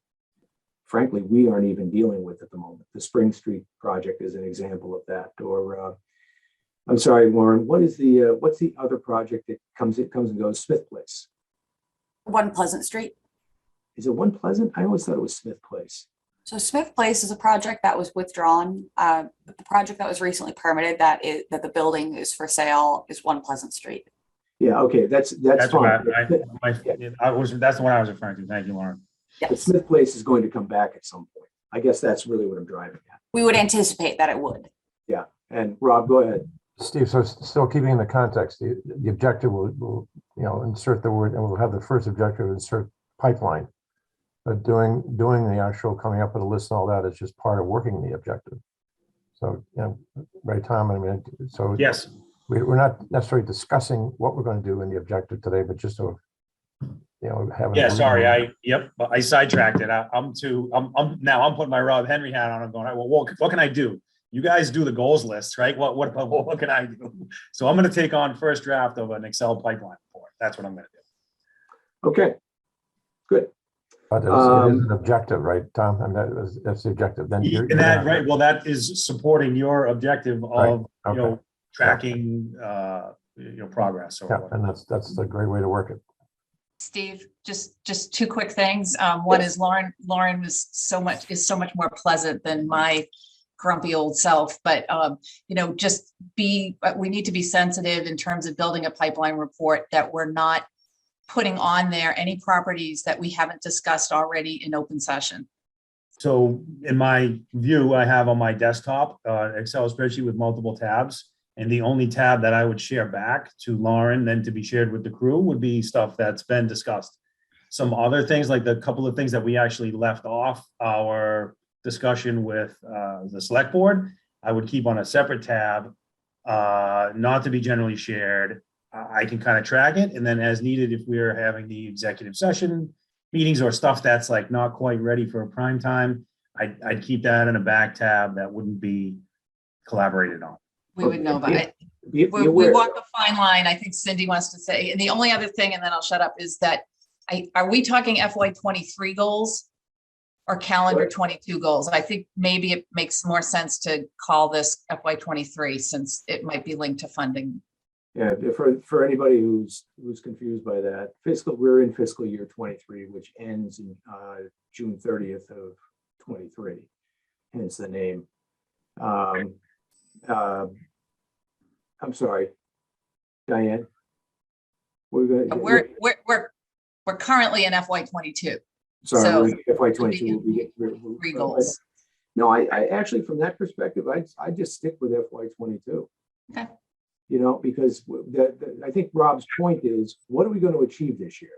Speaker 1: frankly, we aren't even dealing with at the moment. The Spring Street project is an example of that. Or, I'm sorry, Warren, what's the other project that comes and goes? Smith Place.
Speaker 7: One Pleasant Street.
Speaker 1: Is it One Pleasant? I always thought it was Smith Place.
Speaker 7: So Smith Place is a project that was withdrawn. The project that was recently permitted that the building is for sale is One Pleasant Street.
Speaker 1: Yeah, okay, that's
Speaker 9: That's
Speaker 1: fine.
Speaker 9: that's the one I was referring to. Thank you, Lauren.
Speaker 1: The
Speaker 7: Yes,
Speaker 1: Smith Place is going to come back at some point. I guess that's really what I'm driving at.
Speaker 7: we would anticipate that it would.
Speaker 1: Yeah, and Rob, go ahead.
Speaker 4: Steve, so still keeping in the context, the objective will insert the word, and we'll have the first objective, insert pipeline. But doing the actual coming up with a list and all that is just part of working the objective. So, right, Tom, I mean, so
Speaker 9: Yes.
Speaker 4: we're not necessarily discussing what we're going to do in the objective today, but just to, have.
Speaker 9: Yeah, sorry, I sidetracked it. I'm now putting my Rob Henry hat on. I'm going, well, what can I do? You guys do the goals list, right? What can I do? So I'm going to take on first draft of an Excel pipeline report. That's what I'm going to do.
Speaker 1: Okay, good.
Speaker 4: But it is an objective, right, Tom? And that's the objective. Then
Speaker 9: And that, right, well, that is supporting your objective of,
Speaker 4: Okay.
Speaker 9: tracking, progress. Or
Speaker 4: Yeah,
Speaker 9: what.
Speaker 4: and that's a great way to work it.
Speaker 8: Steve, just two quick things. One is Lauren is so much more pleasant than my grumpy old self, but we need to be sensitive in terms of building a pipeline report that we're not putting on there any properties that we haven't discussed already in open session.
Speaker 9: So in my view, I have on my desktop, Excel spreadsheet with multiple tabs. And the only tab that I would share back to Lauren, then to be shared with the crew, would be stuff that's been discussed. Some other things, like the couple of things that we actually left off our discussion with the select board, I would keep on a separate tab, not to be generally shared. I can kind of track it. And then as needed, if we're having the executive session meetings or stuff that's like not quite ready for a prime time, I'd keep that in a back tab that wouldn't be collaborated on.
Speaker 8: We would know about it.
Speaker 1: Be
Speaker 8: We
Speaker 1: aware.
Speaker 8: walk a fine line, I think Cindy wants to say, and the only other thing, and then I'll shut up, is that are we talking FY23 goals or calendar
Speaker 1: What?
Speaker 8: 22 goals? I think maybe it makes more sense to call this FY23 since it might be linked to funding.
Speaker 1: Yeah, for anybody who's confused by that, we're in fiscal year 23, which ends in June 30th of 23, hence the name. I'm sorry, Diane.
Speaker 8: We're currently in FY22.
Speaker 1: Sorry,
Speaker 8: so
Speaker 1: FY22 will be
Speaker 8: Three goals.
Speaker 1: No, I actually, from that perspective, I just stick with FY22.
Speaker 8: Okay.
Speaker 1: Because I think Rob's point is, what are we going to achieve this year?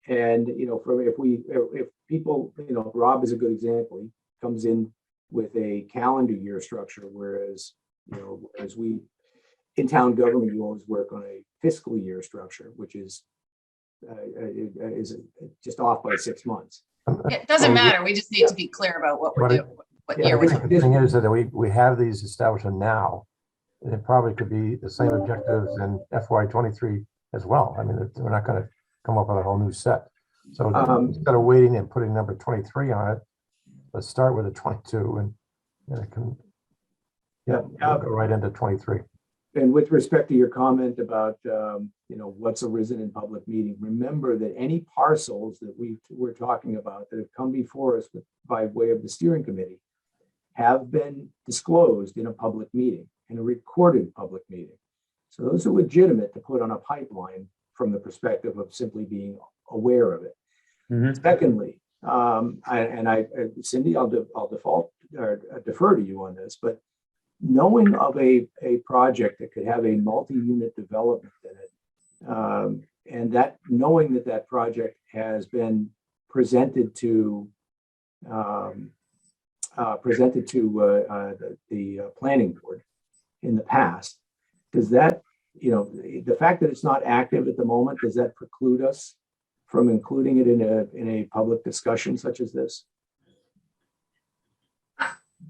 Speaker 1: And if people, Rob is a good example. He comes in with a calendar year structure, whereas as we in town government, you always work on a fiscal year structure, which is just off by 6 months.
Speaker 8: It doesn't matter. We just need to be clear about what we're doing, what year we're doing.
Speaker 4: The thing is that we have these established now. And it probably could be the same objectives in FY23 as well. I mean, we're not going to come up with a whole new set. So instead of waiting and putting number 23 on it, let's start with a 22 and it can go right into 23.
Speaker 1: And with respect to your comment about what's arisen in public meeting, remember that any parcels that we're talking about that have come before us by way of the steering committee have been disclosed in a public meeting, in a recorded public meeting. So those are legitimate to put on a pipeline from the perspective of simply being aware of it.
Speaker 9: Mhm.
Speaker 1: Secondly, Cindy, I'll default defer to you on this, but knowing of a project that could have a multi-unit development in it, and that knowing that project has been presented to the planning board in the past, does that, the fact that it's not active at the moment, does that preclude us from including it in a public discussion such as this?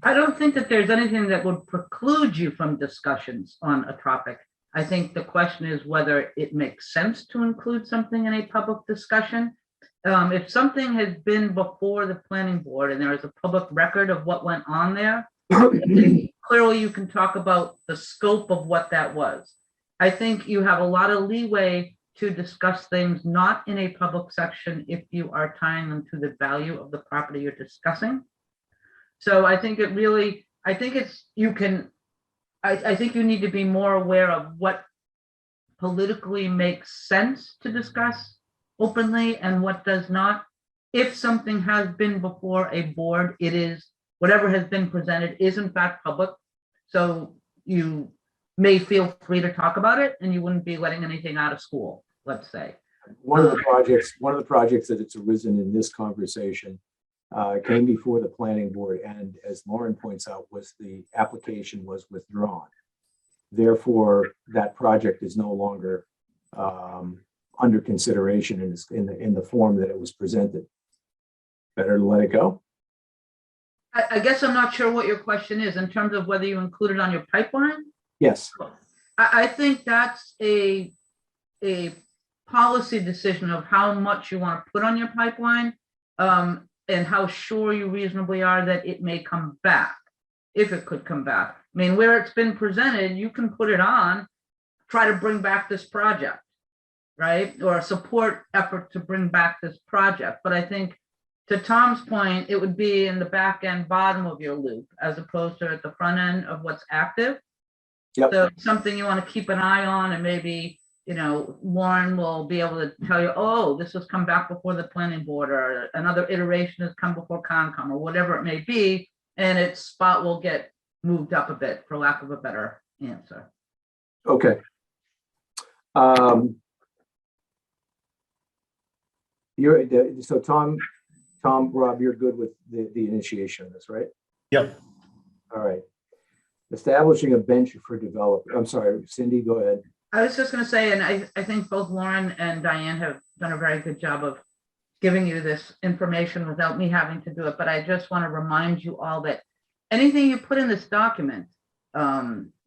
Speaker 3: I don't think that there's anything that would preclude you from discussions on a topic. I think the question is whether it makes sense to include something in a public discussion. If something has been before the planning board and there is a public record of what went on there, clearly you can talk about the scope of what that was. I think you have a lot of leeway to discuss things not in a public section if you are tying them to the value of the property you're discussing. So I think I think you need to be more aware of what politically makes sense to discuss openly and what does not. If something has been before a board, it is, whatever has been presented is in fact public. So you may feel free to talk about it and you wouldn't be letting anything out of school, let's say.
Speaker 1: One of the projects that it's arisen in this conversation came before the planning board, and as Lauren points out, the application was withdrawn. Therefore, that project is no longer under consideration in the form that it was presented. Better to let it go?
Speaker 3: I guess I'm not sure what your question is in terms of whether you include it on your pipeline.
Speaker 1: Yes.
Speaker 3: I think that's a policy decision of how much you want to put on your pipeline, and how sure you reasonably are that it may come back, if it could come back. I mean, where it's been presented, you can put it on, try to bring back this project, right? Or a support effort to bring back this project. But I think, to Tom's point, it would be in the back end bottom of your loop as opposed to at the front end of what's active.
Speaker 1: Yep.
Speaker 3: So something you want to keep an eye on, and maybe, Warren will be able to tell you, oh, this has come back before the planning board, or another iteration has come before Concom, or whatever it may be, and its spot will get moved up a bit, for lack of a better answer.
Speaker 1: Okay. So Tom, Rob, you're good with the initiation of this, right?
Speaker 9: Yep.
Speaker 1: All right. Establishing a bench for development. I'm sorry, Cindy, go ahead.
Speaker 3: I was just going to say, and I think both Lauren and Diane have done a very good job of giving you this information without me having to do it. But I just want to remind you all that anything you put in this document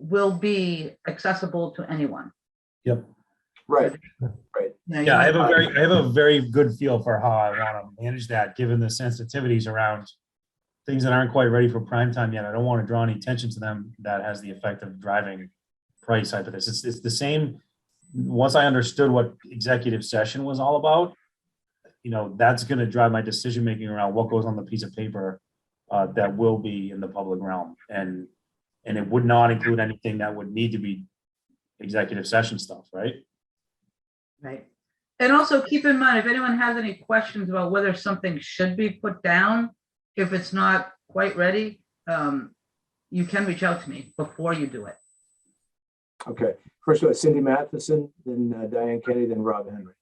Speaker 3: will be accessible to anyone.
Speaker 9: Yep.
Speaker 1: Right.
Speaker 9: Yeah, I have a very good feel for how I want to manage that, given the sensitivities around things that aren't quite ready for prime time yet. I don't want to draw any attention to them that has the effect of driving price type of this. It's the same. Once I understood what executive session was all about, that's going to drive my decision making around what goes on the piece of paper that will be in the public realm, and it would not include anything that would need to be executive session stuff, right?
Speaker 3: Right. And also keep in mind, if anyone has any questions about whether something should be put down, if it's not quite ready, you can reach out to me before you do it.
Speaker 1: Okay. First of all, Cindy Matheson, then Diane Kenny, then Rob Henry.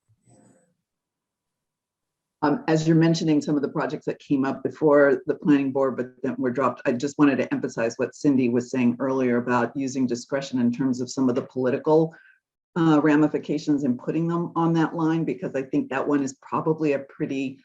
Speaker 5: As you're mentioning some of the projects that came up before the planning board, but then were dropped, I just wanted to emphasize what Cindy was saying earlier about using discretion in terms of some of the political ramifications and putting them on that line, because I think that one is probably a pretty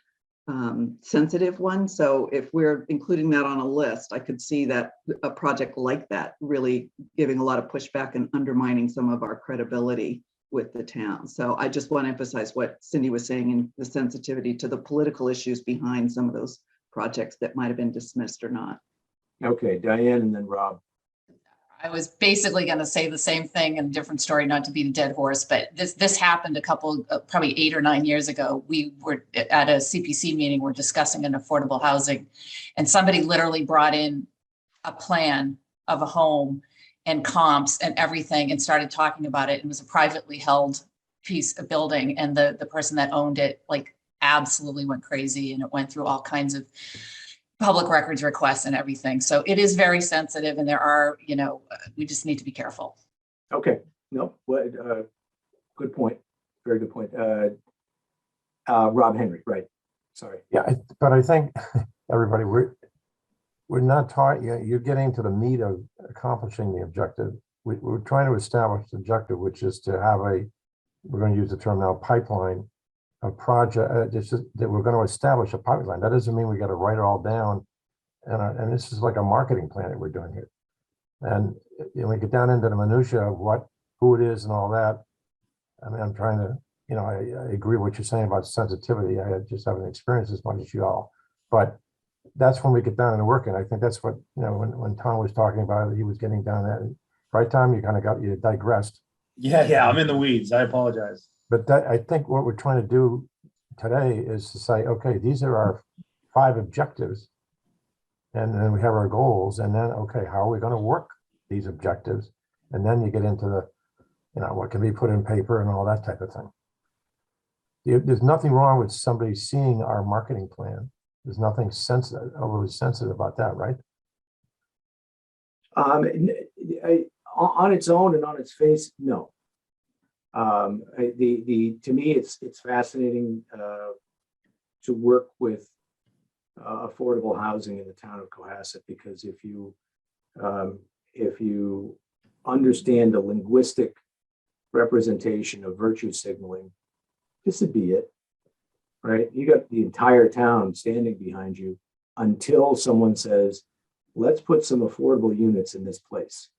Speaker 5: sensitive one. So if we're including that on a list, I could see that a project like that really giving a lot of pushback and undermining some of our credibility with the town. So I just want to emphasize what Cindy was saying and the sensitivity to the political issues behind some of those projects that might have been dismissed or not.
Speaker 1: Okay, Diane and then Rob.
Speaker 8: I was basically going to say the same thing, and a different story, not to beat a dead horse, but this happened a couple, probably 8 or 9 years ago. We were at a CPC meeting, we're discussing an affordable housing, and somebody literally brought in a plan of a home and comps and everything and started talking about it. It was a privately held piece of building, and the person that owned it like absolutely went crazy, and it went through all kinds of public records requests and everything. So it is very sensitive, and there are, we just need to be careful.
Speaker 1: Okay, no, good point. Very good point. Rob Henry, right. Sorry.
Speaker 4: Yeah, but I think everybody, we're not taught yet. You're getting to the meat of accomplishing the objective. We're trying to establish the objective, which is to have we're going to use the term now, pipeline, a project that we're going to establish a pipeline. That doesn't mean we got to write it all down. And this is like a marketing plan that we're doing here. And we get down into the minutia of who it is and all that. I mean, I'm trying to, I agree with what you're saying about sensitivity. I just haven't experienced as much as you all, but that's when we get down into working. I think that's what, when Tom was talking about it, he was getting down that right. Tom, you digressed.
Speaker 9: Yeah, I'm in the weeds. I apologize.
Speaker 4: But I think what we're trying to do today is to say, okay, these are our 5 objectives. And then we have our goals. And then, okay, how are we going to work these objectives? And then you get into the, what can be put in paper and all that type of thing. There's nothing wrong with somebody seeing our marketing plan. There's nothing overly sensitive about that, right?
Speaker 1: On its own and on its face, no. To me, it's fascinating to work with affordable housing in the town of Cohasset, because if you understand the linguistic representation of virtue signaling, this would be it, right? You got the entire town standing behind you until someone says, let's put some affordable units in this place.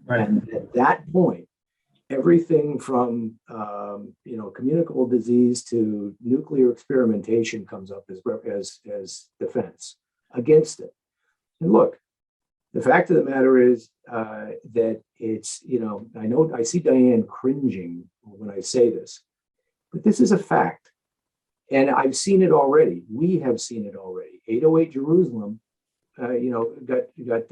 Speaker 9: Right.
Speaker 1: And at that point, everything from communicable disease to nuclear experimentation comes up as defense against it. And look, the fact of the matter is that it's, I see Diane cringing when I say this, but this is a fact. And I've seen it already. We have seen it already. 808 Jerusalem, got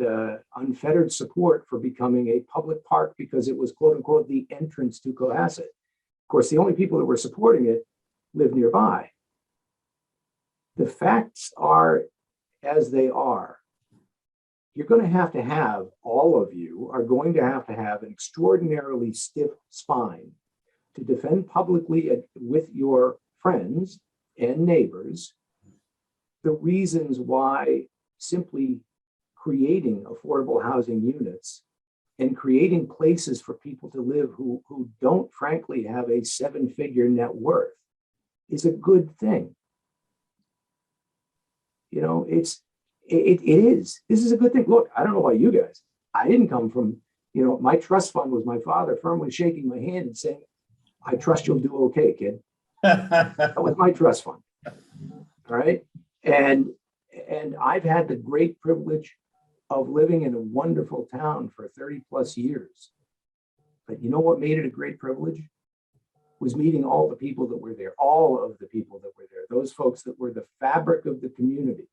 Speaker 1: unfettered support for becoming a public park because it was, quote unquote, the entrance to Cohasset. Of course, the only people that were supporting it live nearby. The facts are as they are. You're going to have, all of you are going to have an extraordinarily stiff spine to defend publicly with your friends and neighbors the reasons why simply creating affordable housing units and creating places for people to live who don't frankly have a 7-figure net worth is a good thing. It is. This is a good thing. Look, I don't know about you guys. I didn't come from, my trust fund was my father firmly shaking my hand and saying, I trust you'll do okay, kid. That was my trust fund. All right. And I've had the great privilege of living in a wonderful town for 30 plus years. But you know what made it a great privilege? Was meeting all the people that were there, all of the people that were there, those folks that were the fabric of the community,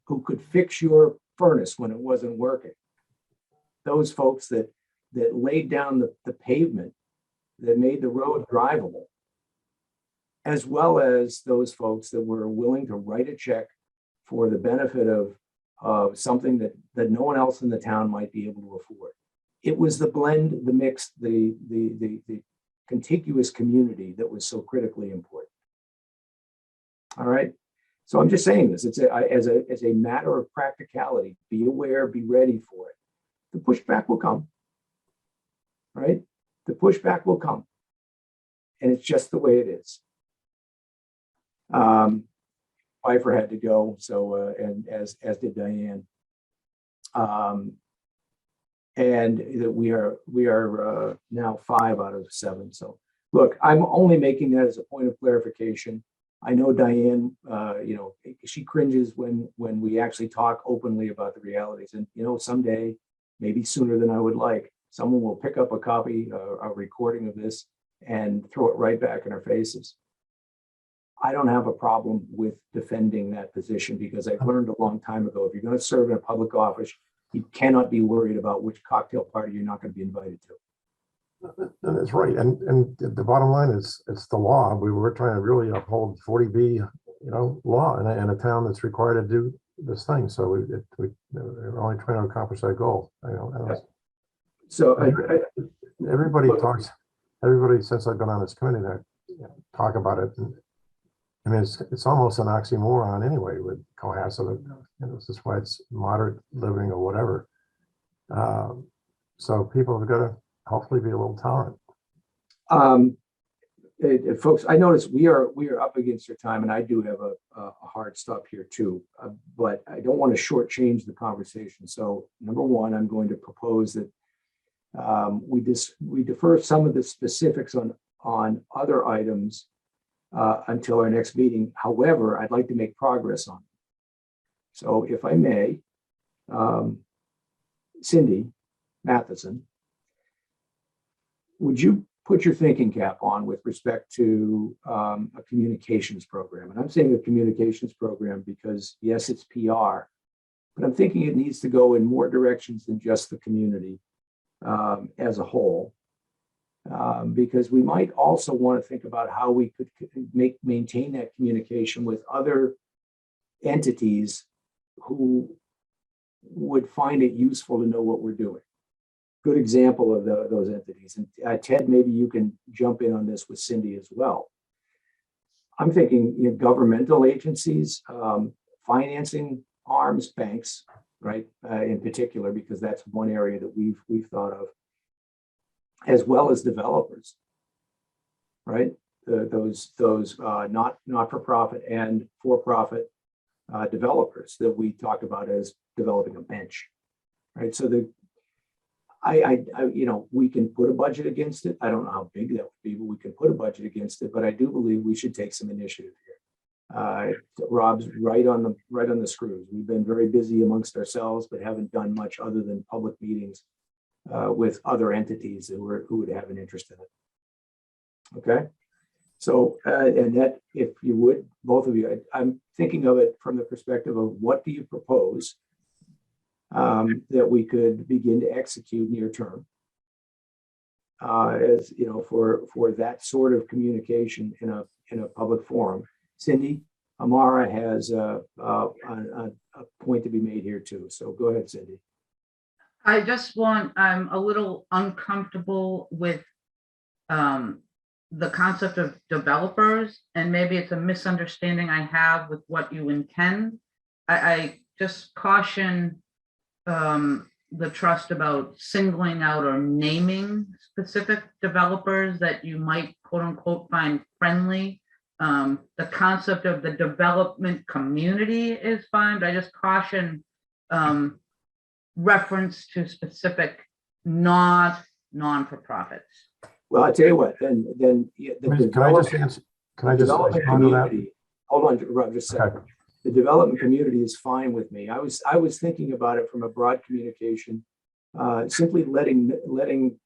Speaker 1: who could fix your furnace when it wasn't working. Those folks that laid down the pavement that made the road drivable, as well as those folks that were willing to write a check for the benefit of something that no one else in the town might be able to afford. It was the blend, the mix, the contiguous community that was so critically important. All right. So I'm just saying this, as a matter of practicality, be aware, be ready for it. The pushback will come, right? The pushback will come. And it's just the way it is. Pfeiffer had to go, so and as did Diane. And that we are now 5 out of 7. So look, I'm only making that as a point of clarification. I know Diane, she cringes when we actually talk openly about the realities. And someday, maybe sooner than I would like, someone will pick up a copy, a recording of this, and throw it right back in our faces. I don't have a problem with defending that position, because I've learned a long time ago, if you're going to serve in a public office, you cannot be worried about which cocktail party you're not going to be invited to.
Speaker 4: That's right. And the bottom line is, it's the law. We were trying to really uphold 40B, law in a town that's required to do, this thing. So we're only trying to accomplish that goal. I don't.
Speaker 1: So
Speaker 4: Everybody talks, everybody since I've been on this committee, that talk about it. And, I mean, it's almost an oxymoron anyway with Cohasset. This is why it's moderate living or whatever. So people have got to hopefully be a little tolerant.
Speaker 1: Folks, I notice we are up against our time, and I do have a hard stop here too. But I don't want to shortchange the conversation. So number one, I'm going to propose that we defer some of the specifics on other items until our next meeting. However, I'd like to make progress on it. So if I may, Cindy Matheson, would you put your thinking cap on with respect to a communications program? And I'm saying a communications program because yes, it's PR, but I'm thinking it needs to go in more directions than just the community as a whole. Because we might also want to think about how we could maintain that communication with other entities who would find it useful to know what we're doing. Good example of those entities. And Ted, maybe you can jump in on this with Cindy as well. I'm thinking governmental agencies, financing arms, banks, right, in particular, because that's one area that we've thought of, as well as developers, right? Those not-for-profit and for-profit developers that we talk about as developing a bench, right? So we can put a budget against it. I don't know how big that would be, but we can put a budget against it. But I do believe we should take some initiative here. Rob's right on the screws. We've been very busy amongst ourselves, but haven't done much other than public meetings with other entities who would have an interest in it. Okay. So, and that, if you would, both of you, I'm thinking of it from the perspective of what do you propose that we could begin to execute near term, as you know, for that sort of communication in a public forum. Cindy, Amara has a point to be made here too. So go ahead, Cindy.
Speaker 3: I'm a little uncomfortable with the concept of developers, and maybe it's a misunderstanding I have with what you intend. I just caution the trust about singling out or naming specific developers that you might quote unquote find friendly. The concept of the development community is fine, but I just caution reference to specific non-for-profits.
Speaker 1: Well, I tell you what, then
Speaker 4: Can I just answer? Can I just respond to that?
Speaker 1: Hold on, Rob, just a second. Okay. The development community is fine with me. I was thinking about it from a broad communication, simply letting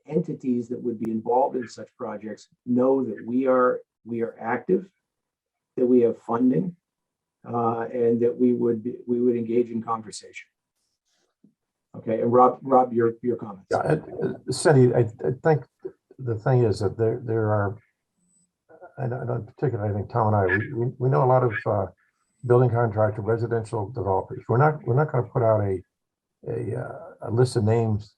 Speaker 1: entities that would be involved in such projects know that we are active, that we have funding, and that we would engage in conversation. Okay, and Rob, your comments.
Speaker 4: Yeah, Cindy, I think the thing is that there are, and in particular, I think Tom and I, we know a lot of building contractor, residential developers. We're not going to put out a list of names,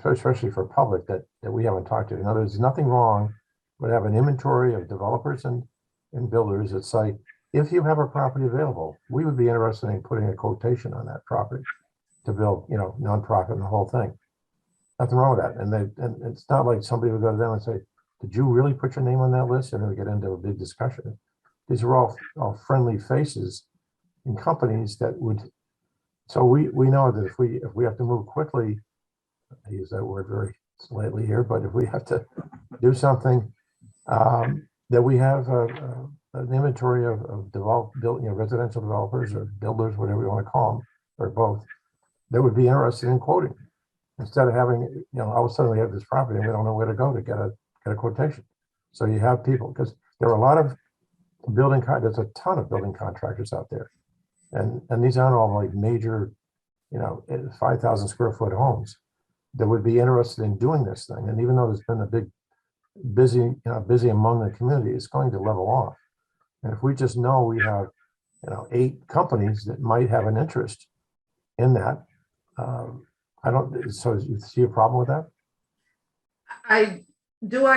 Speaker 4: especially for public that we haven't talked to. In other words, there's nothing wrong with having an inventory of developers and builders that say, if you have a property available, we would be interested in putting a quotation on that property to build, nonprofit and the whole thing. Nothing wrong with that. And it's not like somebody would go to them and say, did you really put your name on that list? And then we get into a big discussion. These are all friendly faces in companies that would, so we know that if we have to move quickly, I use that word very slightly here, but if we have to do something, that we have an inventory of residential developers or builders, whatever you want to call them, or both, that would be interested in quoting, instead of having, all of a sudden we have this property and we don't know where to go to get a quotation. So you have people, because there are a lot of there's a ton of building contractors out there, and these aren't all like major, 5,000 square foot homes that would be interested in doing this thing. And even though there's been a big busy among the community, it's going to level off. And if we just know we have 8 companies that might have an interest in that. I don't, so you see a problem with that?
Speaker 3: I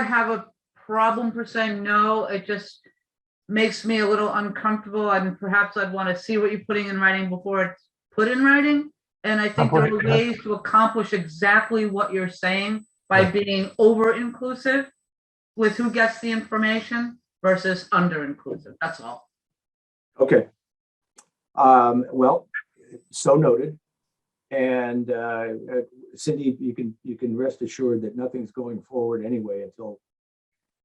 Speaker 3: have a problem per se? No, it just makes me a little uncomfortable, and perhaps I'd want to see what you're putting in writing before it's put in writing. And I think there are ways to accomplish exactly what you're saying by being over-inclusive with who gets the information versus under-inclusive. That's all.
Speaker 1: Okay. Well, so noted. And Cindy, you can rest assured that nothing's going forward anyway until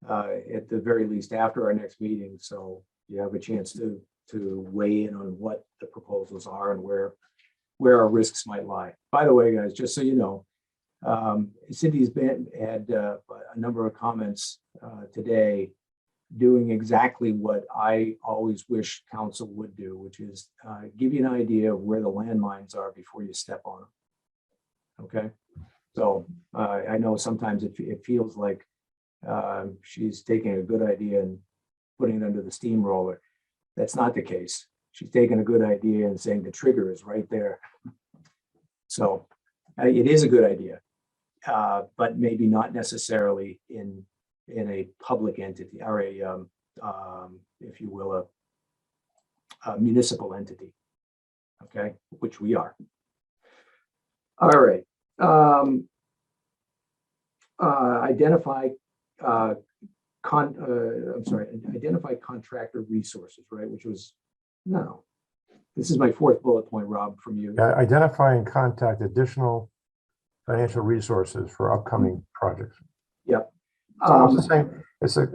Speaker 1: at the very least after our next meeting. So you have a chance to weigh in on what the proposals are and where our risks might lie. By the way, guys, just so you know, Cindy's had a number of comments today doing exactly what I always wish council would do, which is give you an idea of where the landmines are before you step on them. Okay, so I know sometimes it feels like she's taking a good idea and putting it under the steamroller. That's not the case. She's taking a good idea and saying the trigger is right there. So it is a good idea, but maybe not necessarily in a public entity or a, if you will, a municipal entity, okay, which we are. All right. Identify identify contractor resources, right? Which was, no, this is my 4th bullet point, Rob, from you.
Speaker 4: Identify and contact additional financial resources for upcoming projects.
Speaker 1: Yep.
Speaker 4: So it's the same.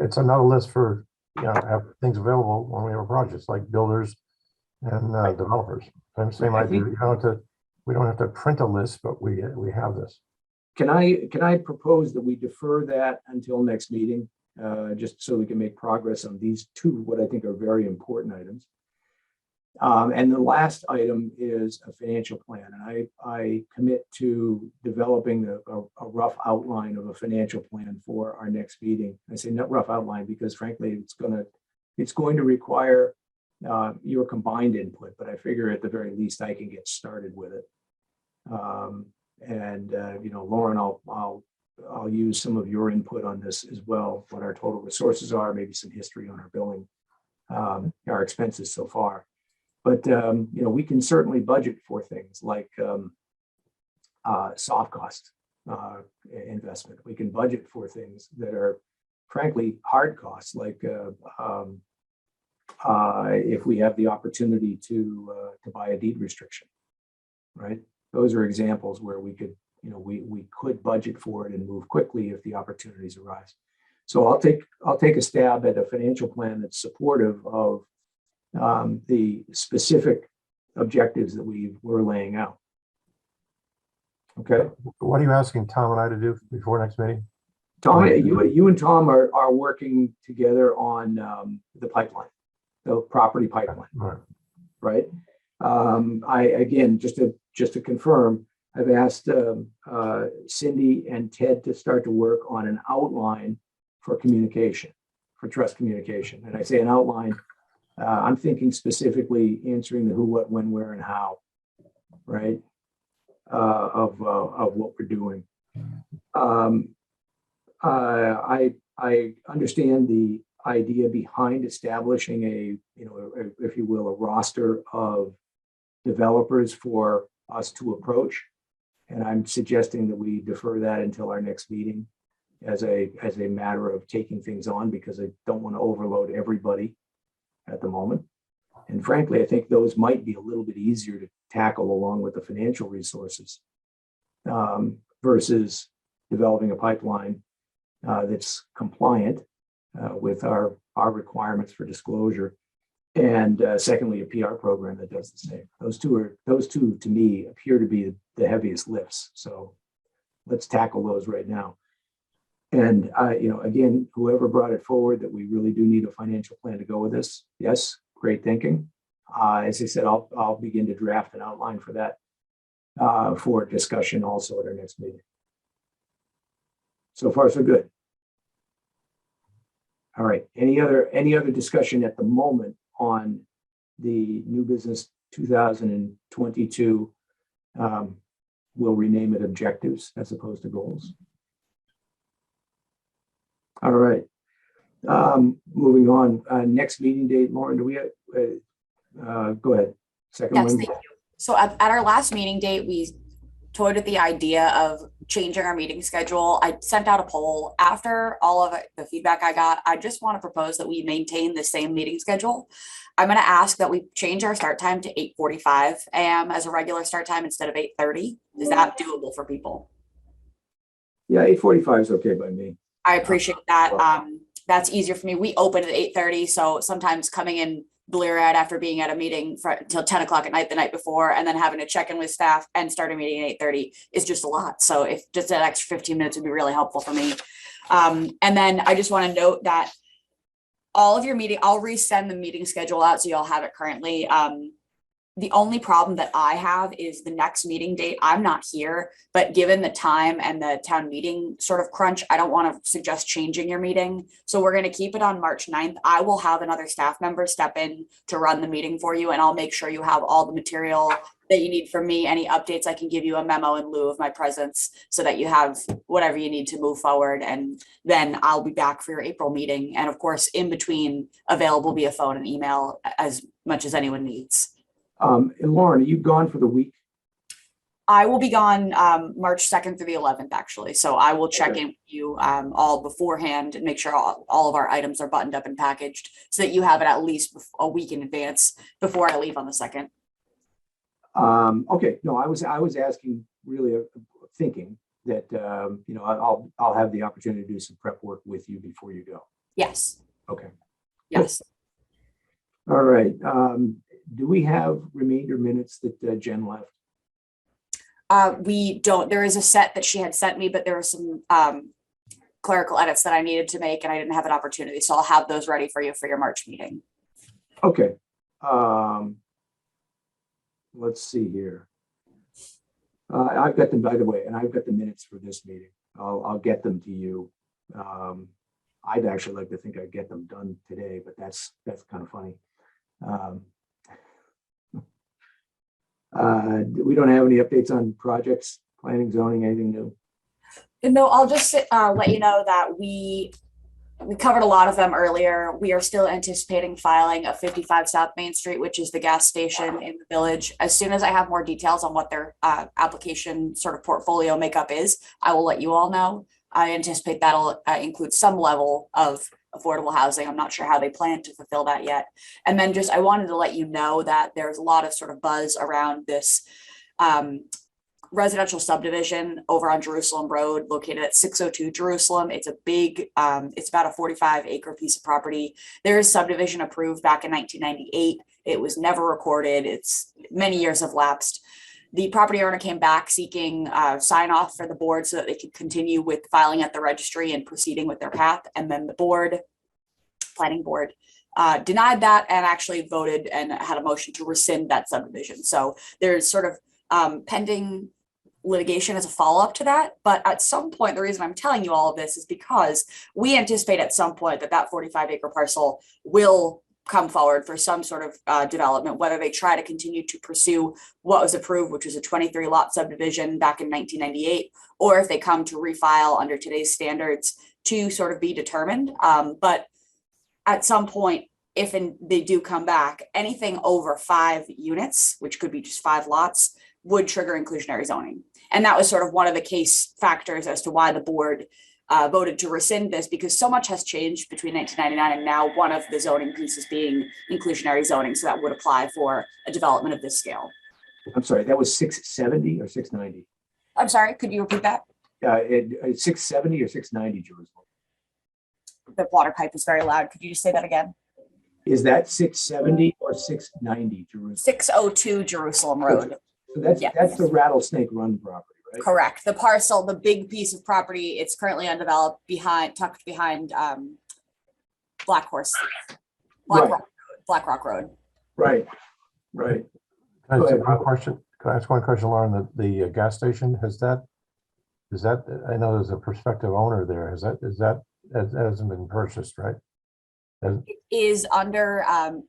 Speaker 4: It's another list for, have things available when we have projects like builders and developers. Same idea. We don't have to print a list, but we have this.
Speaker 1: Can I propose that we defer that until next meeting, just so we can make progress on these 2, what I think are very important items. And the last item is a financial plan, and I commit to developing a rough outline of a financial plan for our next meeting. I say not rough outline because frankly, it's going to require your combined input, but I figure at the very least I can get started with it. Lauren, I'll use some of your input on this as well, what our total resources are, maybe some history on our billing, our expenses so far. But, we can certainly budget for things like soft cost investment. We can budget for things that are frankly hard costs, like if we have the opportunity to buy a deed restriction, right? Those are examples where we could, we could budget for it and move quickly if the opportunities arise. So I'll take a stab at a financial plan that's supportive of the specific objectives that we're laying out. Okay.
Speaker 4: What are you asking Tom and I to do before next meeting?
Speaker 1: Tom, you and Tom are working together on the pipeline, the property pipeline, right? Again, just to confirm, I've asked Cindy and Ted to start to work on an outline for communication, for trust communication. And I say an outline, I'm thinking specifically answering the who, what, when, where, and how, right? Of what we're doing. I understand the idea behind establishing if you will, a roster of developers for us to approach. And I'm suggesting that we defer that until our next meeting as a matter of taking things on, because I don't want to overload everybody at the moment. And frankly, I think those might be a little bit easier to tackle along with the financial resources versus developing a pipeline that's compliant with our requirements for disclosure. And secondly, a PR program that does the same. Those two to me appear to be the heaviest lifts. So let's tackle those right now. And again, whoever brought it forward that we really do need a financial plan to go with this. Yes, great thinking. As I said, I'll begin to draft an outline for that for discussion also at our next meeting. So far, so good. All right. Any other discussion at the moment on the new business 2022, we'll rename it objectives as opposed to goals. All right. Moving on, next meeting date, Lauren, do we have, go ahead. Second
Speaker 7: Yes,
Speaker 1: one.
Speaker 7: thank you. So at our last meeting date, we toyed with the idea of changing our meeting schedule. I sent out a poll. After all of the feedback I got, I just want to propose that we maintain the same meeting schedule. I'm going to ask that we change our start time to 8:45 a.m. as a regular start time instead of 8:30. Is that doable for people?
Speaker 1: Yeah, 8:45 is okay by me.
Speaker 7: I appreciate that. That's easier for me. We open at 8:30, so sometimes coming in blear-eyed after being at a meeting until 10 o'clock at night the night before, and then having to check in with staff and start a meeting at 8:30 is just a lot. So if just that extra 15 minutes would be really helpful for me. And then I just want to note that all of your meeting, I'll resend the meeting schedule out so y'all have it currently. The only problem that I have is the next meeting date. I'm not here, but given the time and the town meeting sort of crunch, I don't want to suggest changing your meeting. So we're going to keep it on March 9th. I will have another staff member step in to run the meeting for you, and I'll make sure you have all the material that you need from me. Any updates, I can give you a memo in lieu of my presence so that you have whatever you need to move forward. And then I'll be back for your April meeting. And of course, in between, available via phone and email as much as anyone needs.
Speaker 1: And Lauren, are you gone for the week?
Speaker 7: I will be gone March 2nd through the 11th, actually. So I will check
Speaker 1: Okay.
Speaker 7: in with you all beforehand and make sure all of our items are buttoned up and packaged so that you have it at least a week in advance before I leave on the 2nd.
Speaker 1: Okay, no, I was asking, really thinking that, you know, I'll have the opportunity to do some prep work with you before you go.
Speaker 7: Yes.
Speaker 1: Okay.
Speaker 7: Yes.
Speaker 1: All right. Do we have remainder minutes that Jen left?
Speaker 7: We don't. There is a set that she had sent me, but there were some clerical edits that I needed to make and I didn't have an opportunity. So I'll have those ready for you for your March meeting.
Speaker 1: Okay. Let's see here. I've got them, by the way, and I've got the minutes for this meeting. I'll get them to you. I'd actually like to think I'd get them done today, but that's kind of funny. We don't have any updates on projects, planning, zoning, anything new?
Speaker 7: No, I'll just let you know that we covered a lot of them earlier. We are still anticipating filing a 55 South Main Street, which is the gas station in the village. As soon as I have more details on what their application sort of portfolio makeup is, I will let you all know. I anticipate that'll include some level of affordable housing. I'm not sure how they plan to fulfill that yet. And then just, I wanted to let you know that there's a lot of sort of buzz around this residential subdivision over on Jerusalem Road, located at 602 Jerusalem. It's a big, it's about a 45-acre piece of property. There is subdivision approved back in 1998. It was never recorded. It's many years have lapsed. The property owner came back seeking sign off for the board so that they could continue with filing at the registry and proceeding with their path. And then the board, planning board, denied that and actually voted and had a motion to rescind that subdivision. So there's sort of pending litigation as a follow-up to that. But at some point, the reason I'm telling you all of this is because we anticipate at some point that 45-acre parcel will come forward for some sort of development, whether they try to continue to pursue what was approved, which was a 23 lot subdivision back in 1998, or if they come to refile under today's standards to sort of be determined. But at some point, if they do come back, anything over 5 units, which could be just 5 lots, would trigger inclusionary zoning. And that was sort of one of the case factors as to why the board voted to rescind this, because so much has changed between 1999 and now, one of the zoning pieces being inclusionary zoning. So that would apply for a development of this scale.
Speaker 1: I'm sorry, that was 670 or 690?
Speaker 7: I'm sorry, could you repeat that?
Speaker 1: 670 or 690 Jerusalem?
Speaker 7: The water pipe is very loud. Could you just say that again?
Speaker 1: Is that 670 or 690 Jerusalem?
Speaker 7: 602 Jerusalem Road.
Speaker 1: So that's
Speaker 7: Yes.
Speaker 1: that's the Rattlesnake Run property, right?
Speaker 7: Correct. The parcel, the big piece of property, it's currently undeveloped tucked behind Black Rock Road.
Speaker 1: Right.
Speaker 4: Can
Speaker 1: Go
Speaker 4: I ask
Speaker 1: ahead.
Speaker 4: one question? Can I ask one question, Lauren? The gas station, is that, I know there's a prospective owner there. That hasn't been purchased, right?
Speaker 7: Is under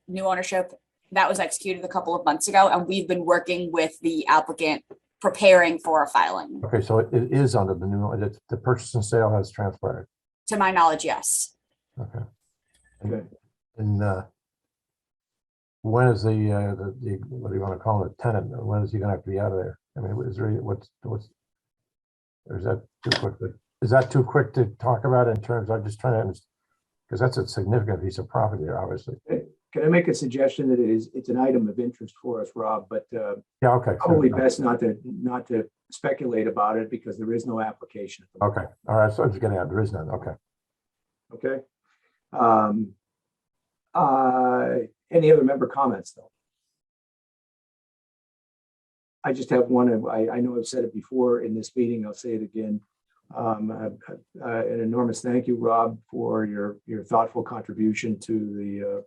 Speaker 7: new ownership. That was executed a couple of months ago, and we've been working with the applicant preparing for a filing.
Speaker 4: Okay, so it is under the new, the purchase and sale has transpired.
Speaker 7: To my knowledge, yes.
Speaker 4: Okay.
Speaker 1: Good.
Speaker 4: And when is the what do you want to call it, tenant? When is he gonna have to be out of there? I mean, is there, what's, or is that too quick? Is that too quick to talk about in terms, I'm just trying to understand, because that's a significant piece of property there, obviously.
Speaker 1: Can I make a suggestion that it's an item of interest for us, Rob, but
Speaker 4: Yeah, okay.
Speaker 1: probably best not to speculate about it because there is no application.
Speaker 4: Okay, all right, so I'm just getting out, there is none, okay.
Speaker 1: Okay. Any other member comments, though? I just have one. I know I've said it before in this meeting. I'll say it again. An enormous thank you, Rob, for your thoughtful contribution to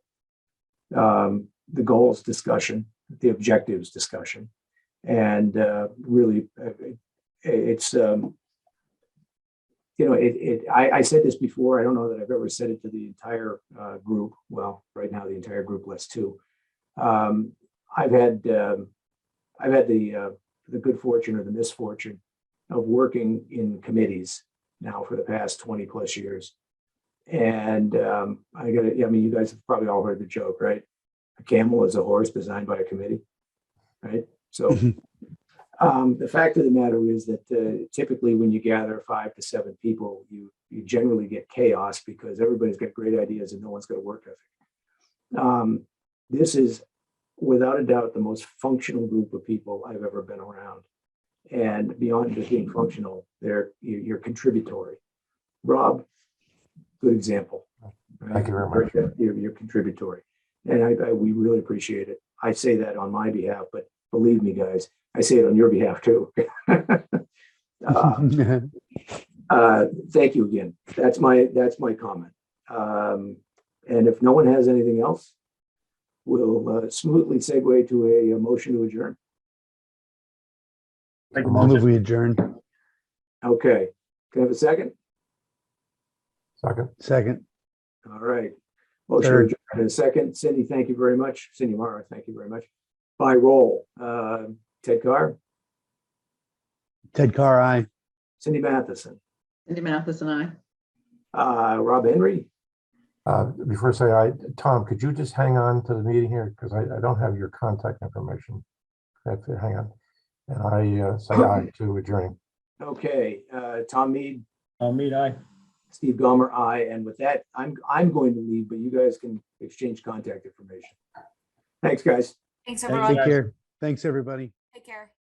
Speaker 1: the goals discussion, the objectives discussion, and really, it's I said this before. I don't know that I've ever said it to the entire group. Well, right now the entire group less two. I've had the good fortune or the misfortune of working in committees now for the past 20 plus years. And you guys have probably all heard the joke, right? A camel is a horse designed by a committee, right? So the fact of the matter is that typically when you gather 5 to 7 people, you generally get chaos because everybody's got great ideas and no one's got a work ethic. This is without a doubt the most functional group of people I've ever been around. And beyond just being functional, you're contributory. Rob, good example. Right?
Speaker 4: Thank you very much.
Speaker 1: You're contributory. And we really appreciate it. I say that on my behalf, but believe me, guys, I say it on your behalf too. Thank you again. That's my comment. And if no one has anything else, we'll smoothly segue to a motion to adjourn.
Speaker 9: Make a
Speaker 6: I'll move
Speaker 9: motion.
Speaker 6: we adjourn.
Speaker 1: Okay. Can I have a second?
Speaker 4: Second,
Speaker 6: Second.
Speaker 1: All right. Motion to
Speaker 6: Third.
Speaker 1: adjourn in a second. Cindy, thank you very much. Cindy Mara, thank you very much. By roll, Ted Carr,
Speaker 6: Ted Carr, aye.
Speaker 1: Cindy Matheson,
Speaker 5: Cindy Mathis and I.
Speaker 1: Rob Henry.
Speaker 4: before I say Tom, could you just hang on to the meeting here? Because I don't have your contact information. I have to hang on. And I say aye to adjourning.
Speaker 1: Okay, Tom Mead,
Speaker 9: Mead, aye.
Speaker 1: Steve Gomer, aye. And with that, I'm going to leave, but you guys can exchange contact information. Thanks, guys.
Speaker 7: Thanks,
Speaker 9: Thank
Speaker 7: everyone.
Speaker 9: you.
Speaker 6: Take care. Thanks, everybody.
Speaker 7: Take care.